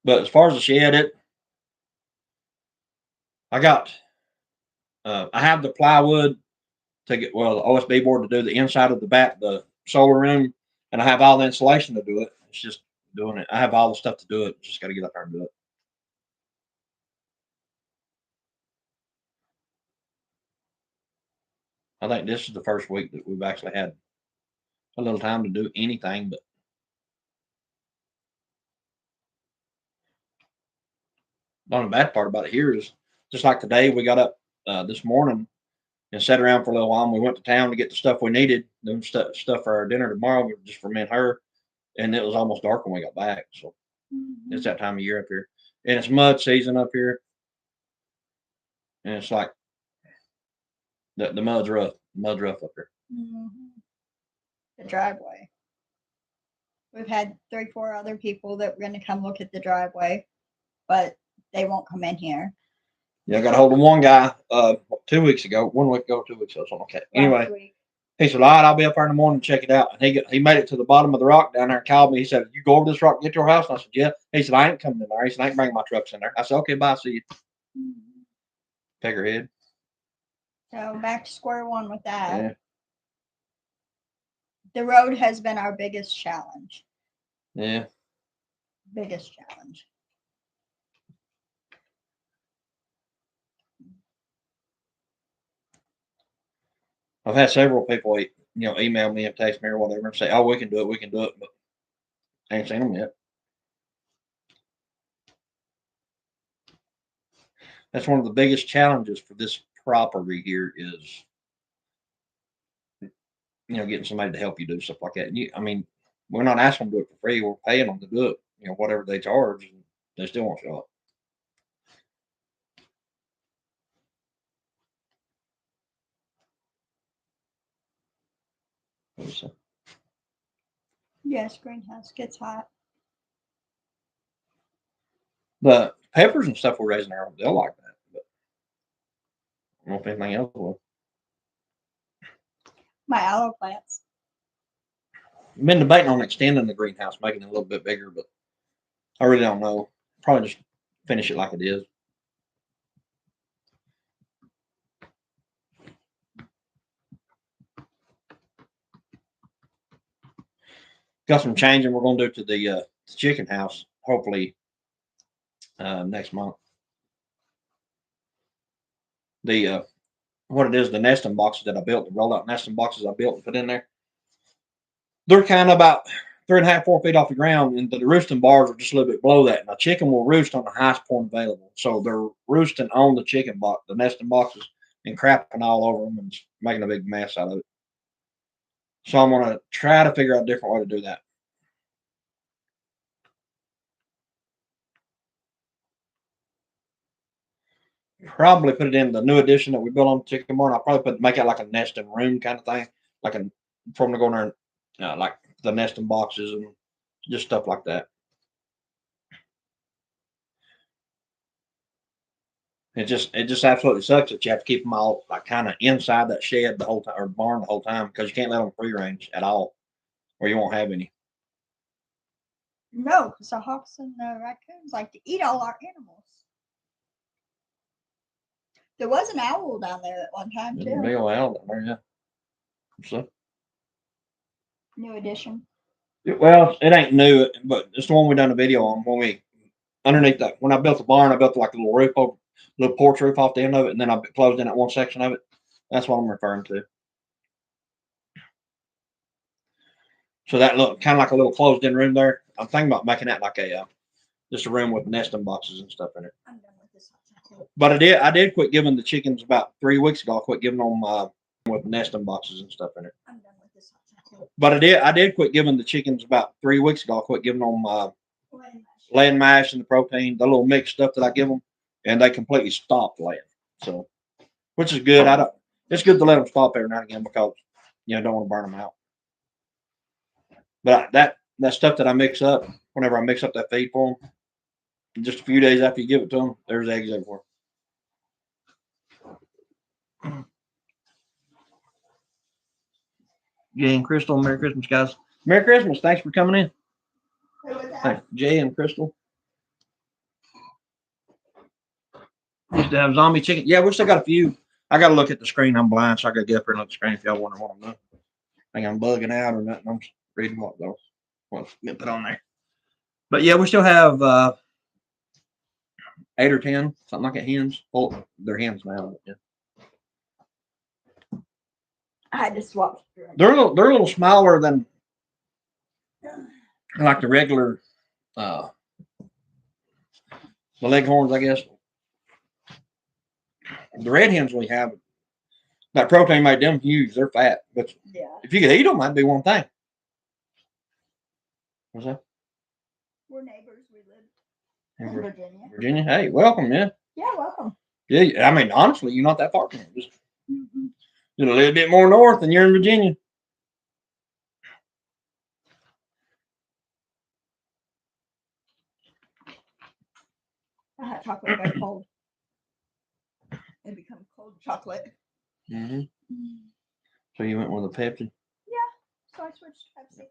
But as far as the shed, I have the plywood to get, the OSB board to do the inside of the solar room, and I have all the insulation to do it. It's just doing it. I have all the stuff to do it. Just got to get up there and do it. I think this is the first week that we've actually had a little time to do anything, but the only bad part about it here is just like today, we got up this morning and sat around for a little while, and we went to town to get the stuff we needed, the stuff for our dinner tomorrow, just for me and her. And it was almost dark when we got back. So it's that time of year up here. And it's mud season up here. And it's like the mud's rough. Mud's rough up here. Mm-hmm. The driveway. We've had 3-4 other people that were going to come look at the driveway, but they won't come in here. Yeah, I got a hold of one guy 2 weeks ago, 1 week ago, 2 weeks ago, something like that. Anyway, he said, all right, I'll be up there in the morning and check it out. And he made it to the bottom of the rock down there and called me. He said, you go over this rock and get to your house? And I said, yeah. He said, I ain't coming in there. He said, I ain't bringing my trucks in there. I said, okay, bye, see you. Peckerhead. So back to square one with that. Yeah. The road has been our biggest challenge. Yeah. Biggest challenge. I've had several people, email me and text me or whatever and say, oh, we can do it, but I ain't seen them yet. That's one of the biggest challenges for this property here is, getting somebody to help you do stuff like that. And we're not asking them to do it for free. We're paying them to do it, whatever they charge, and they still won't show up. So, Yes, greenhouse gets hot. the peppers and stuff we're raising there, they'll like that. But I don't know if anything else will. My aloe plants. I've been debating on extending the greenhouse, making it a little bit bigger, but I really don't know. Probably just finish it like it is. Got some changing we're going to do to the chicken house, hopefully next month. The what it is, the nesting boxes that I built, the roll-out nesting boxes I built and put in there, they're kind of about 3.5, 4 feet off the ground, and the roosting bars are just a little bit below that. Now, chicken will roost on the highest point available, so they're roosting on the chicken box, the nesting boxes, and crapping all over them and making a big mess out of it. So I'm going to try to figure out a different way to do that. Probably put it in the new addition that we built on the chicken barn. I'll probably make it like a nesting room kind of thing, like for them to go in there and like the nesting boxes and just stuff like that. It just absolutely sucks that you have to keep them all like kind of inside that shed the whole time or barn the whole time, because you can't let them free range at all, or you won't have any. No, because the hawks and the raccoons like to eat all our animals. There was an owl down there at one time There's a too. big old owl down there, yeah. So, New addition. well, it ain't new, but it's the one we done a video on when we underneath that. When I built the barn, I built like a little roof over, little porch roof off the end of it, and then I closed in that one section of it. That's what I'm referring to. So that looked kind of like a little closed-in room there. I'm thinking about making that like a just a room with nesting boxes and stuff in it. I'm done with this. But I did quit giving the chickens about 3 weeks ago. I quit giving them with nesting boxes and stuff in it. I'm done with this. But I did quit giving the chickens about 3 weeks ago. I quit giving them laying mash and the protein, the little mixed stuff that I give them, and they completely stopped laying. So, which is good. It's good to let them stop every now and again, because I don't want to burn them out. But that stuff that I mix up, whenever I mix up that feed for them, just a few days after you give it to them, there's eggs everywhere. Jay and Crystal, Merry Christmas, guys. Merry Christmas. Thanks for coming in. Thanks, Jay and Crystal. Used to have zombie chicken. Yeah, we still got a few. I got to look at the screen. I'm blind, so I got to get up here and look at the screen if y'all wonder what I'm doing. I think I'm bugging out or nothing. I'm just reading what's getting put on there. But yeah, we still have 8 or 10, something like that, hens. Well, they're hens now. Yeah. I had to swap. They're a little smaller than like the regular the leghorns, I guess. The red hens we have, that protein made them huge. They're fat, but yeah, if you could eat them, that'd be one thing. What's that? We're neighbors. We live in Virginia. Virginia, hey, welcome, yeah. Yeah, welcome. Yeah, I mean, honestly, you're not that far from here. Just a little bit more north, and you're in Virginia. I had chocolate got cold. It become cold chocolate. Mm-hmm. So you went with a Pepsi? Yeah, so I switched Pepsi.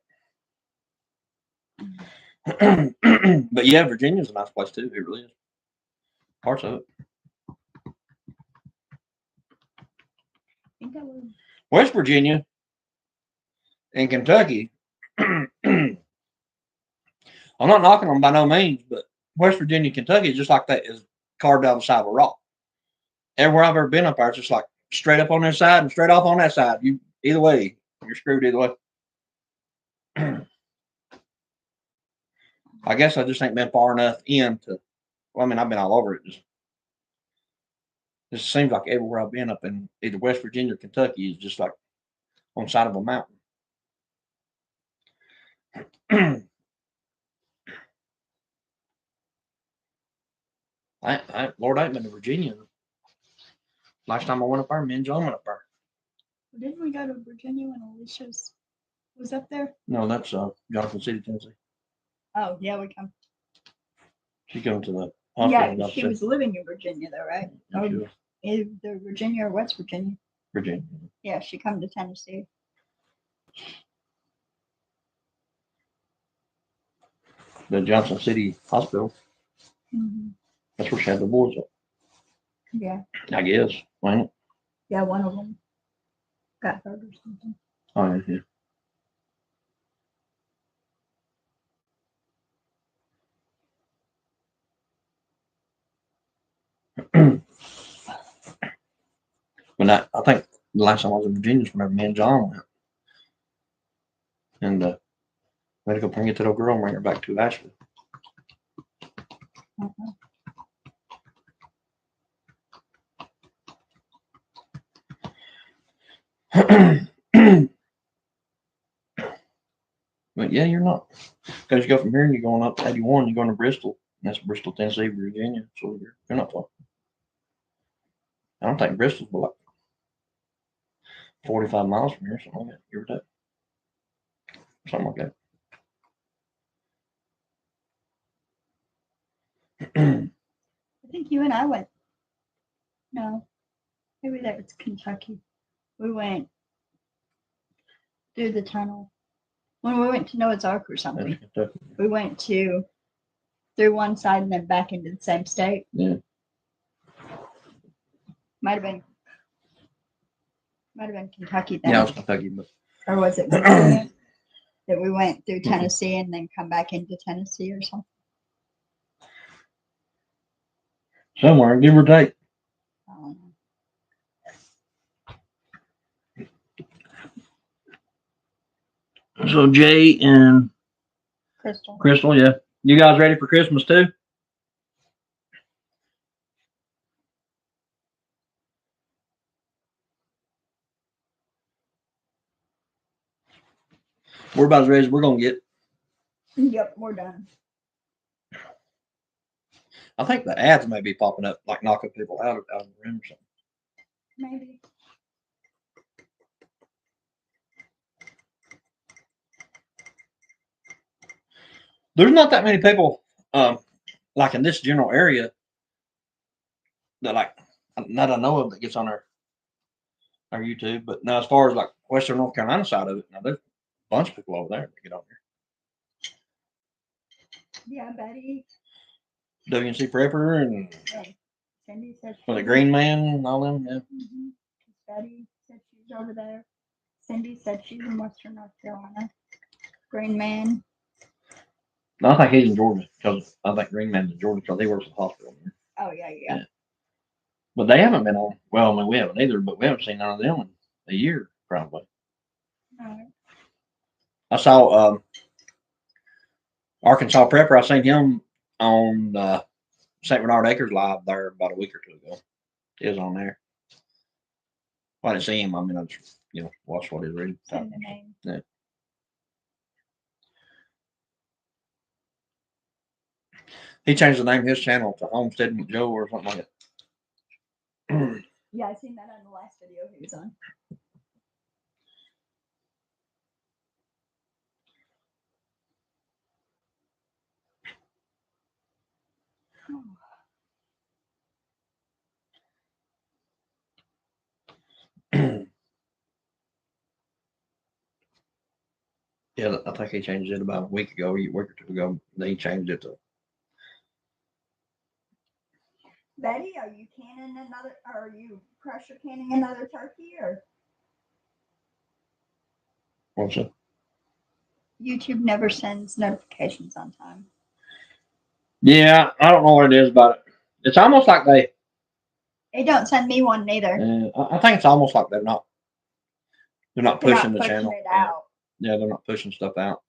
But yeah, Virginia's a nice place too. It really is. Parts of it. West Virginia and Kentucky. I'm not knocking them by no means, but West Virginia, Kentucky is just like that, is carved out of the side of a rock. Everywhere I've ever been up there, it's just like straight up on this side and straight off on that side. You either way, you're screwed either way. I guess I just ain't been far enough in to. Well, I mean, I've been all over it. Just seems like everywhere I've been up in either West Virginia or Kentucky is just like on the side of a mountain. Lord, I ain't been to Virginia. Last time I went up there, me and John went up there. Didn't we go to Virginia when Alicia's was up there? No, that's Johnson City, Tennessee. Oh, yeah, we come. She come to the Yeah, hospital. she was living in Virginia, though, right? Yeah, she was. Either Virginia or West Virginia. Virginia. Yeah, she come to Tennessee. The Johnson City Hospital. That's where she had the boys up. Yeah. I guess. Right? Yeah, one of them got hurt or something. Oh, yeah. But I think the last time I was in Virginia is whenever me and John went. And we had to go bring it to the girl and bring her back to Asheville. But yeah, you're not. Because you go from here and you're going up 81, you're going to Bristol. And that's Bristol, Tennessee, Virginia. So you're not far. I don't think Bristol's but like 45 miles from here, something like that. Give or take. Something like that. I think you and I went. No, maybe that was Kentucky. We went through the tunnel. When we went to Noah's Ark or something, we went through one side and then back into the same state. Yeah. Might have been Kentucky then. Yeah, it was Kentucky, but Or was it Virginia? That we went through Tennessee and then come back into Tennessee or something. somewhere, give or take. I don't know. So Jay and Crystal, yeah. You guys ready for Christmas too? We're about as ready as we're gonna get. Yep, we're done. I think the ads may be popping up, like knocking people out of the room or something. Maybe. There's not that many people, like in this general area, that I know of that gets on our YouTube. But now, as far as like Western North Carolina side of it, now there's a bunch of people over there that get on here. Yeah, Betty. WNC Prepper and Cindy said for the Green Man and all them. Yeah. Betty said she's over there. Cindy said she's in Western North Carolina. Green Man. No, I think he's in Georgia because I think Green Man's in Georgia because he works at the hospital here. Oh yeah. But they haven't been on. Well, I mean, we haven't either, but we haven't seen none of them in a year, probably. Right. I saw Arkansas Prepper. I seen him on St. Bernard Acres Live there about a week or two ago. He was on there. Well, I didn't see him. I mean, I just, watched what he was reading. Send the name. Yeah. He changed the name of his channel to Homestead with Joe or something like that. Yeah, I seen that on the last video he was on. Yeah, I think he changed it about a week ago, a week or two ago. He changed it to. Betty, are you canning another? Are you pressure canning another turkey or? What's it? YouTube never sends notifications on time. Yeah, I don't know what it is about it. It's almost like they don't send me one neither. I think it's almost like they're not pushing the channel. It out. Yeah, they're not pushing stuff out.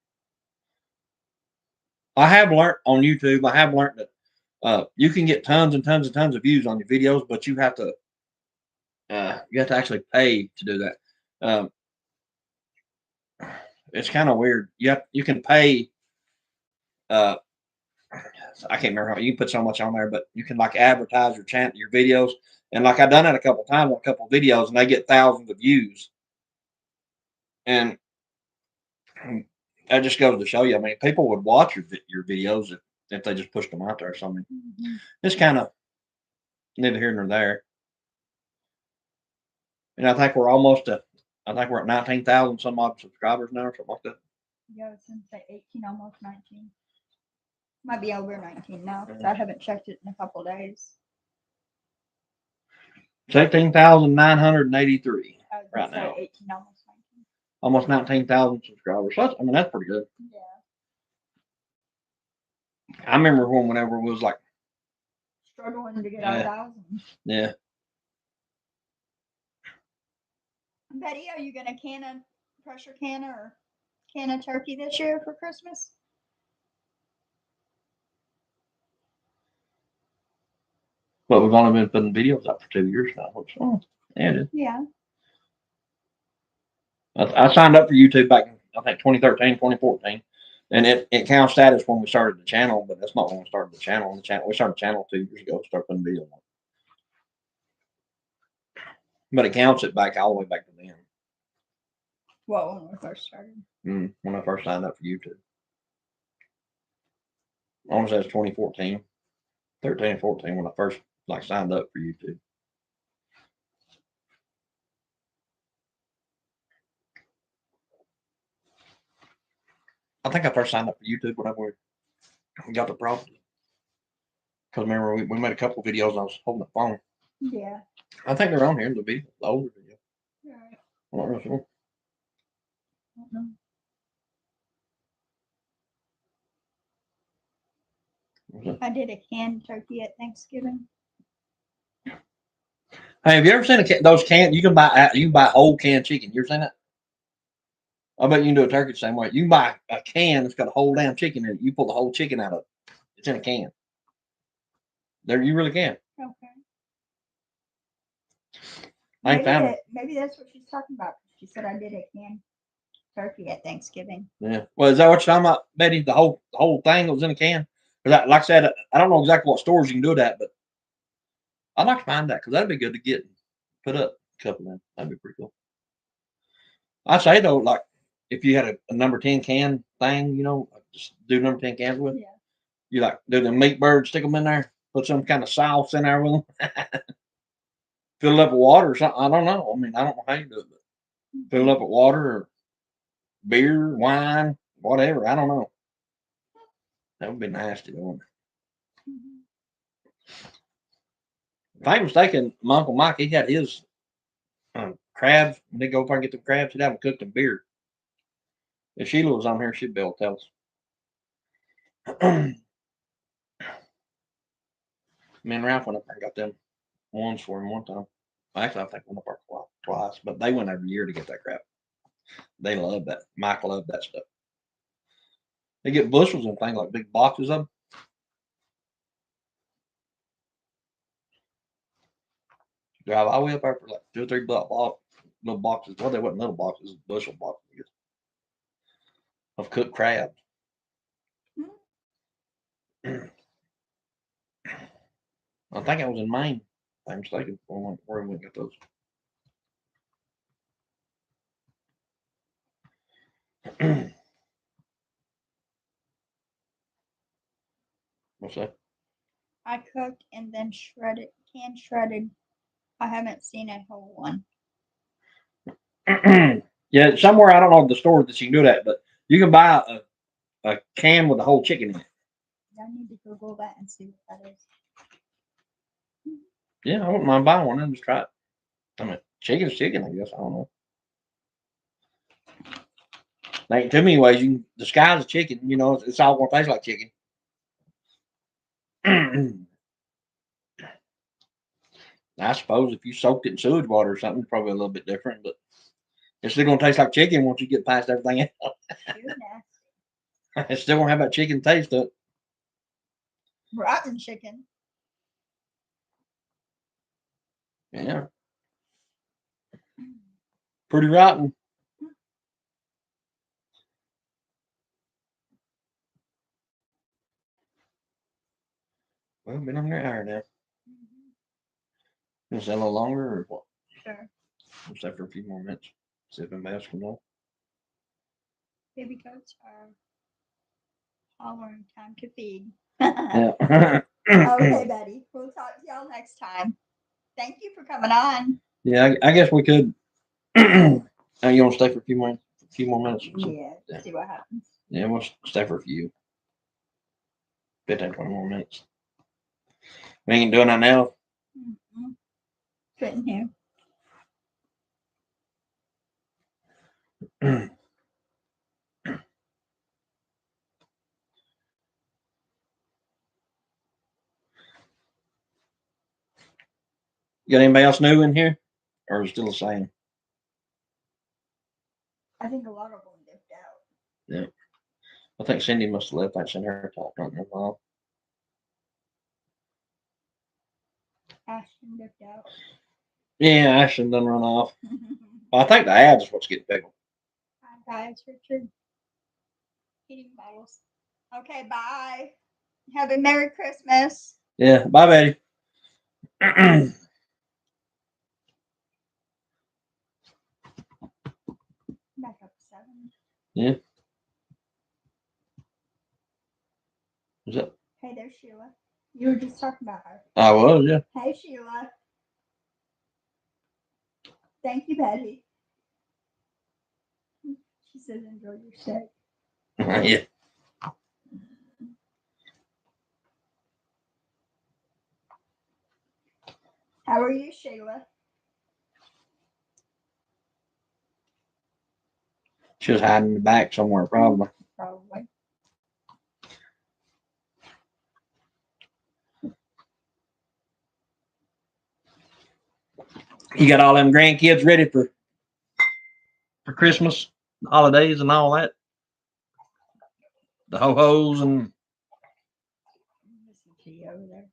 I have learned on YouTube. I have learned that you can get tons and tons and tons of views on your videos, but you have to actually pay to do that. It's kind of weird. You can pay. I can't remember how you can put so much on there, but you can like advertise your channel, your videos, and like I've done that a couple of times on a couple of videos, and they get thousands of views. And That just goes to show you. I mean, people would watch your videos if they just pushed them out there. So I mean, it's kind of neither here nor there. And I think we're almost at. I think we're at 19,000 some odd subscribers now, or something like that. Yeah, it's in say 18, almost 19. Might be over 19 now because I haven't checked it in a couple days. It's 18,983 I was right gonna say now. 18, almost 19. Almost 19,000 subscribers. So I mean, that's pretty good. Yeah. I remember whenever it was like, Struggling to get our 1,000. yeah. Betty, are you gonna pressure can or can a turkey this year for Christmas? But we've only been putting videos up for 2 years now. Which, yeah, it is. Yeah. I signed up for YouTube back in, I think, 2013, 2014. And it counts that as when we started the channel, but that's not when we started the channel. We started the channel 2 years ago, started putting videos on. But it counts it back all the way back to then. Well, when we first started. When I first signed up for YouTube. I want to say it's 2014, 13 and 14 when I first signed up for YouTube. I think I first signed up for YouTube whenever we got the property. Because remember, we made a couple videos and I was holding the phone. Yeah. I think they're on here, the older video. Right. I'm not real sure. I don't know. I did a canned turkey at Thanksgiving. Hey, have you ever seen those cans? You can buy whole canned chicken. You ever seen that? I bet you can do a turkey the same way. You can buy a can that's got a whole damn chicken in it. You pull the whole chicken out of it. It's in a can. There, you really can. Okay. I ain't found it. Maybe that's what she's talking about. She said I did a canned turkey at Thanksgiving. Yeah. Well, is that what you're talking about, Betty? The whole thing was in a can? Because like I said, I don't know exactly what stores you can do that, but I'd like to find that because that'd be good to get and put up a couple of them. That'd be pretty cool. I'd say though, like if you had a number 10 can thing, just do number 10 cans with. Yeah. You do the meat bird, stick them in there, put some kind of sauce in there with them, fill it up with water or something. I don't know. I mean, I don't know how you do it, but fill it up with water or beer, wine, whatever. I don't know. That would be nasty, wouldn't it? If I ain't mistaken, my Uncle Mike, he had his crabs. When they go over and get the crabs, he'd have them cooked in beer. If Sheila was on here, she'd be able to tell us. Me and Ralph went up there and got them ones for him one time. Actually, I think went up there twice, but they went every year to get that crap. They love that. Mike loved that stuff. They get bushels and things like big boxes of them. Drive all the way up there for like 2 or 3 little boxes. Well, they wasn't little boxes, bushel boxes of cooked crab. I think I was in Maine. I'm mistaken. Where we got those. What's that? I cooked and then shredded. I haven't seen a whole one. Yeah, somewhere I don't know the store that you can do that, but you can buy a can with a whole chicken in it. I need to Google that and see what that is. Yeah, I wouldn't mind buying one and just try it. I mean, chicken's chicken, I guess. I don't know. Like, too many ways you can disguise a chicken. It's all going to taste like chicken. I suppose if you soaked it in sewage water or something, it's probably a little bit different, but it's still going to taste like chicken once you get past everything else. It's still going to have that chicken taste to it. Rotten chicken. Yeah. Pretty rotten. Well, been on there an hour now. Is that a little longer or what? Sure. We'll stay for a few more minutes. See if anybody else can know. Baby goats are hollering time to feed. Yeah. Okay, Betty. We'll talk to y'all next time. Thank you for coming on. Yeah, I guess we could. You want to stay for a few more minutes? Yeah, see what happens. Yeah, we'll stay for a few. 15, 20 more minutes. We ain't doing that now. Mm-hmm. Sitting here. You got anybody else new in here? Or is it still the same? I think a lot of them dipped out. Yeah. I think Cindy must have left. I sent her talk on her mom. Ashton dipped out. Yeah, Ashton done run off. Well, I think the ads is what's getting pickled. Hi guys, Richard. Heating bottles. Okay, bye. Have a Merry Christmas. Yeah, bye, Betty. Back up to 7. Yeah. Is that? Hey, there's Sheila. You were just talking about her. I was, yeah. Hey, Sheila. Thank you, Betty. She says, enjoy your steak. Yeah. How are you, Sheila? She was hiding in the back somewhere, probably. Probably. You got all them grandkids ready for Christmas, holidays, and all that. The ho-hos and Listen to you over there.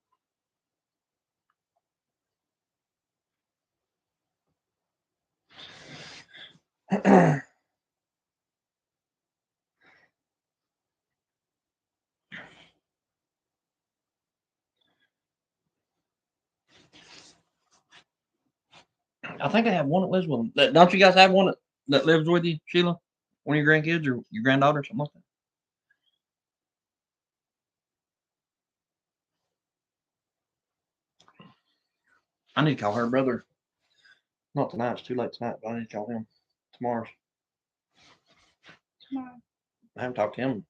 I think I have one that lives with them. Don't you guys have one that lives with you, Sheila? One of your grandkids or your granddaughter, something like that? I need to call her brother. Not tonight. It's too late tonight, but I need to call him tomorrow. Tomorrow. I haven't talked to him.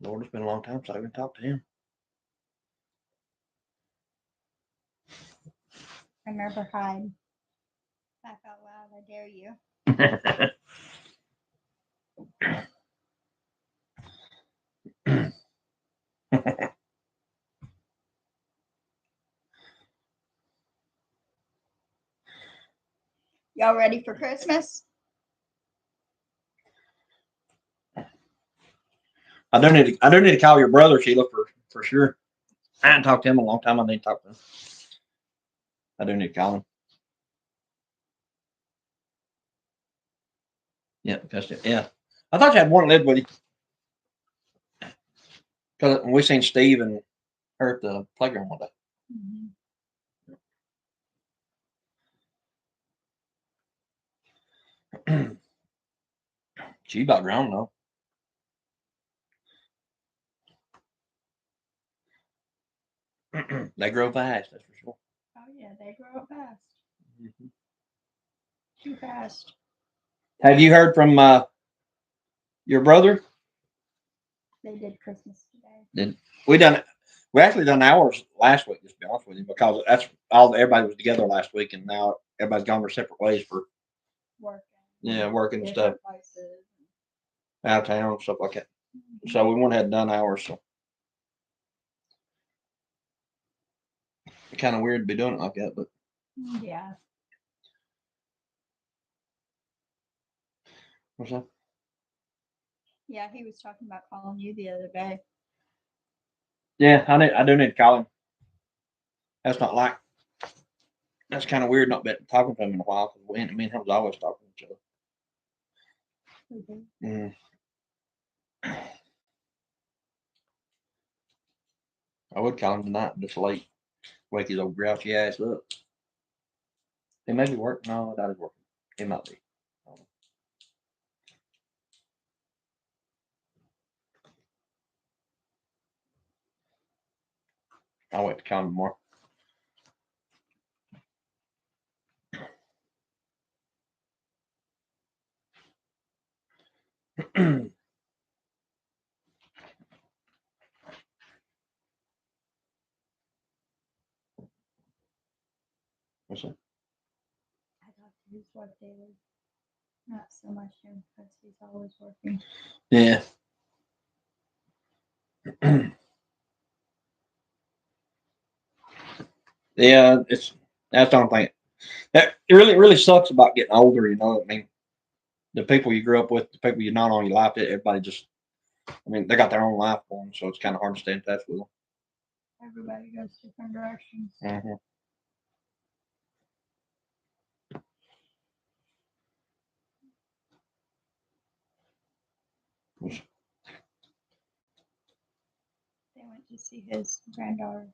Lord, it's been a long time since I haven't talked to him. I never hide. Laugh out loud. I dare you. Y'all ready for Christmas? I do need to call your brother, Sheila, for sure. I haven't talked to him in a long time. I need to talk to him. I do need to call him. Yeah, because yeah. I thought you had one lived with you. Because we seen Steve and her at the playground one day. Mm-hmm. She about grown though. They grow fast, that's for sure. Oh yeah, they grow up fast. Mm-hmm. Too fast. Have you heard from your brother? They did Christmas today. We actually done ours last week, just to be honest with you, because that's everybody was together last week, and now everybody's gone their separate ways for Working. Yeah, working and stuff. Places. Out of town, stuff like that. Mm-hmm. So we went ahead and done ours. So kind of weird to be doing it like that, but yeah. What's that? Yeah, he was talking about calling you the other day. Yeah, I do need to call him. That's kind of weird not been talking to him in a while because me and him was always talking to each other. Mm-hmm. I would call him tonight, just late. Wake his old grouchy ass up. He may be working. No, I doubt he's working. He might be. I'll wait to call him tomorrow. What's that? I talk to his wife daily. Not so much him because he's always working. Yeah. Yeah, that's the only thing. That it really sucks about getting older, you know. I mean, the people you grew up with, the people you not on your life, everybody just, I mean, they got their own life going, so it's kind of hard to stay in touch with them. Everybody goes different directions. Mm-hmm. They went to see his granddaughter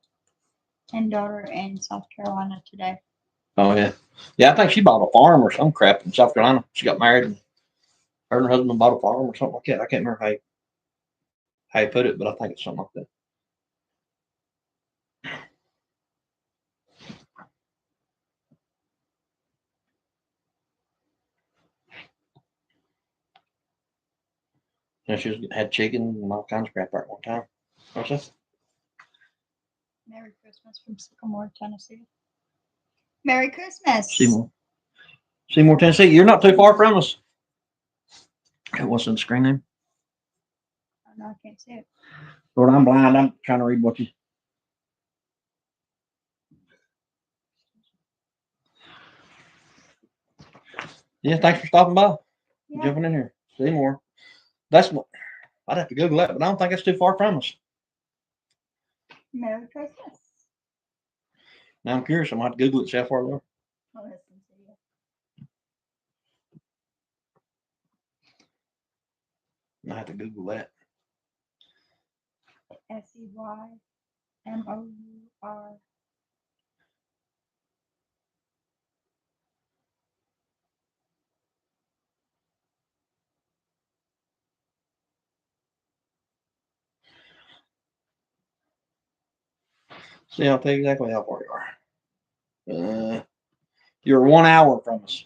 and daughter in South Carolina today. Oh yeah, yeah. I think she bought a farm or some crap in South Carolina. She got married, and her and her husband bought a farm or something like that. I can't remember how you put it, but I think it's something like that. Yeah, had chicken and all kinds of crap there at one time. What's that? Merry Christmas from Sycamore, Tennessee. Merry Christmas. Seymour, Tennessee. You're not too far from us. What's in the screen name? Oh, no, I can't see it. Lord, I'm blind. I'm trying to read what you. Yeah, thanks for stopping by. Yeah. Jumping in here. Seymour. That's what I'd have to Google that, but I don't think it's too far from us. Merry Christmas. Now I'm curious. I might Google it, see how far we are. I'll listen to you. I have to Google that. SEYMOUR. See, I'll tell you exactly how far you are. You're 1 hour from us.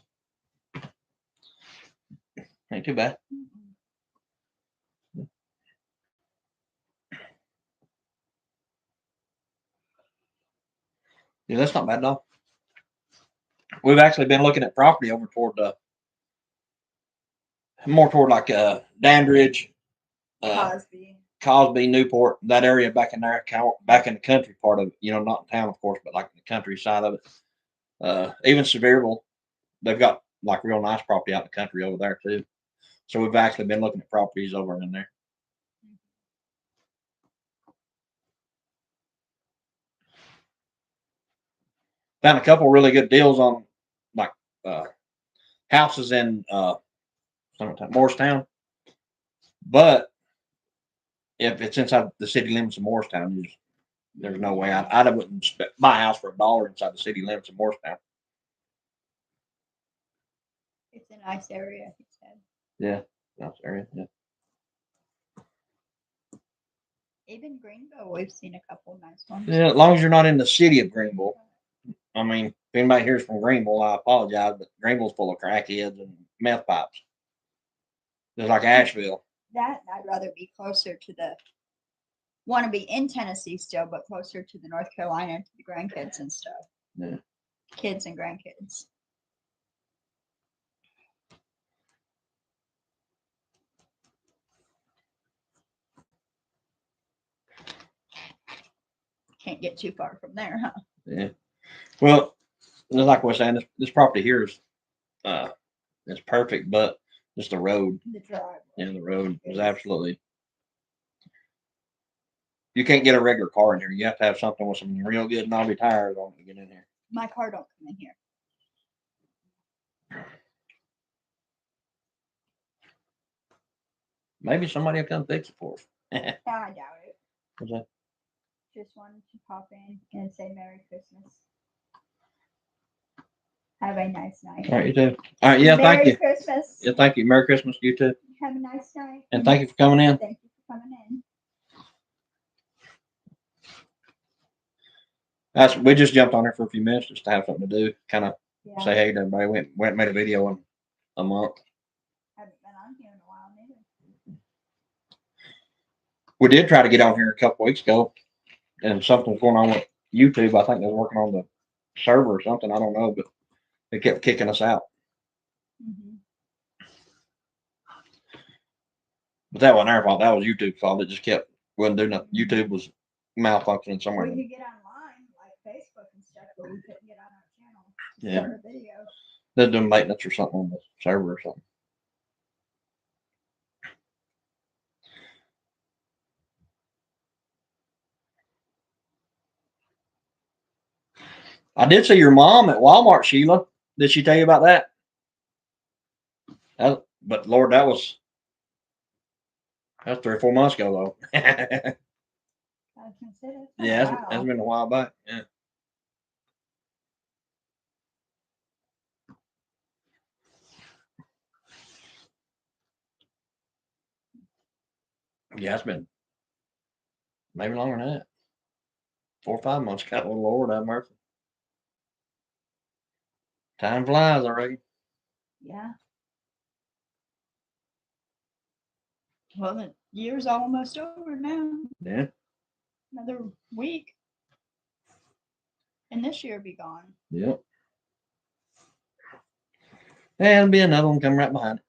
Ain't too bad. Yeah, that's not bad at all. We've actually been looking at property over toward more toward like Dandridge, Cosby, Newport, that area back in there, back in the country part of it. You know, not in town, of course, but like in the countryside of it. Even Sevierville, they've got like real nice property out in the country over there too. So we've actually been looking at properties over in there. Found a couple really good deals on like houses in Morristown, but if it's inside the city limits of Morristown, there's no way I wouldn't buy a house for $1 inside the city limits of Morristown. It's a nice area, he said. Yeah, nice area. Yeah. Even Greenville, we've seen a couple nice ones. Yeah, as long as you're not in the city of Greenville. I mean, if anybody here's from Greenville, I apologize, but Greenville's full of crackheads and meth pipes. Just like Asheville. That I'd rather be closer to want to be in Tennessee still, but closer to the North Carolina, to the grandkids and stuff. Yeah. Kids and grandkids. Can't get too far from there, huh? Yeah. Well, like I was saying, this property here is it's perfect, but just the road. The drive. Yeah, the road is absolutely. You can't get a regular car in here. You have to have something with some real good knobby tires on it to get in here. My car don't come in here. Maybe somebody will come fix it for us. I doubt it. What's that? Just wanted to pop in and say Merry Christmas. Have a nice night. All right, you too. All right, yeah, thank you. Merry Christmas. Yeah, thank you. Merry Christmas to you too. Have a nice night. And thank you for coming in. Thank you for coming in. We just jumped on there for a few minutes just to have something to do. Kind of Yeah. say hey to everybody. Went and made a video in a month. Haven't been on here in a while neither. We did try to get on here a couple weeks ago, and something was going on with YouTube. I think they were working on the server or something. I don't know, but they kept kicking us out. Mm-hmm. But that wasn't our fault. That was YouTube's fault. It just kept wouldn't do nothing. YouTube was malfunctioning somewhere. We could get online like Facebook and stuff, but we couldn't get on our channel. Yeah. Start a video. They're doing maintenance or something on the server or something. I did see your mom at Walmart, Sheila. Did she tell you about that? But Lord, that's 3 or 4 months ago, though. I consider. Yeah, that's been a while back. Yeah. Yeah, it's been maybe longer than that. 4 or 5 months. Got Lord have mercy. Time flies already. Yeah. Well, the year's almost over now. Yeah. Another week. And this year will be gone. Yep. And there'll be another one coming right behind it.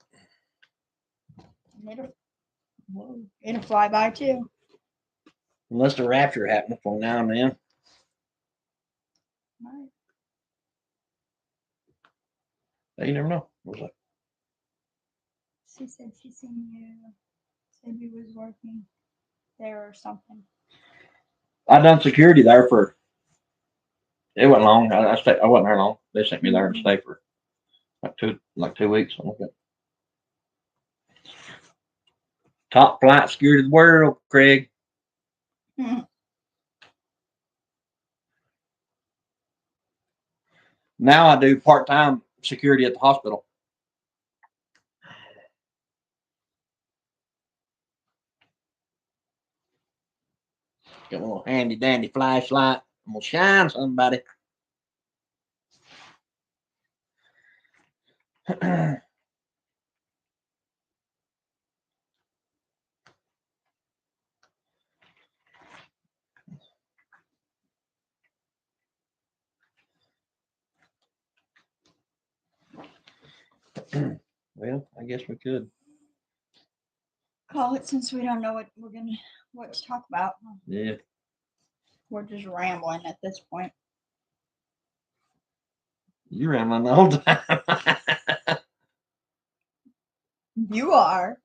And it'll fly by too. Unless the rapture happens from now and then. Right. You never know. What's that? She said she seen you. Said you was working there or something. I done security there for. It wasn't long. I wasn't there long. They sent me there and stay for like 2 weeks. Something like that. Top flight security of the world, Craig. Now I do part-time security at the hospital. Got a little handy dandy flashlight. I'm gonna shine somebody. Well, I guess we could. Call it since we don't know what to talk about. Yeah. We're just rambling at this point. You rambling the whole time. You are.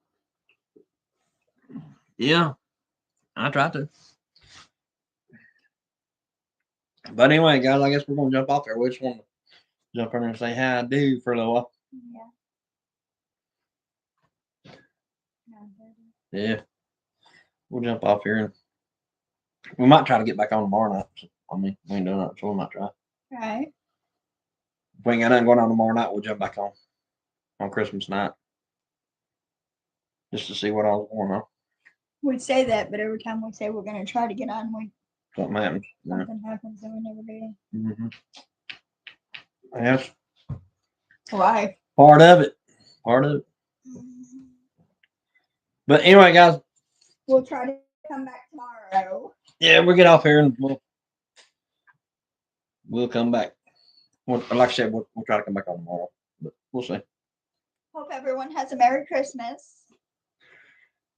Yeah. I tried to. But anyway, guys, I guess we're gonna jump off there. We just want to jump in there and say hi I do for a little while. Yeah. Yeah. We'll jump off here and we might try to get back on tomorrow night. I mean, we ain't doing that, so we might try. Right. If we ain't got nothing going on tomorrow night, we'll jump back on Christmas night. Just to see what all's going on. We say that, but every time we say we're going to try to get on, Something happens. something happens and we never do. Mm-hmm. That's Life. part of it. Part of it. Mm-hmm. But anyway, guys. We'll try to come back tomorrow. Yeah, we'll get off here and we'll come back. Like I said, we'll try to come back on tomorrow. But we'll see. Hope everyone has a Merry Christmas.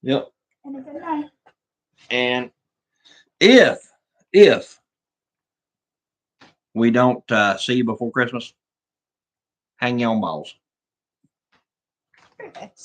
Yep. And a good night. And if we don't see you before Christmas, hang your own balls. Perfect.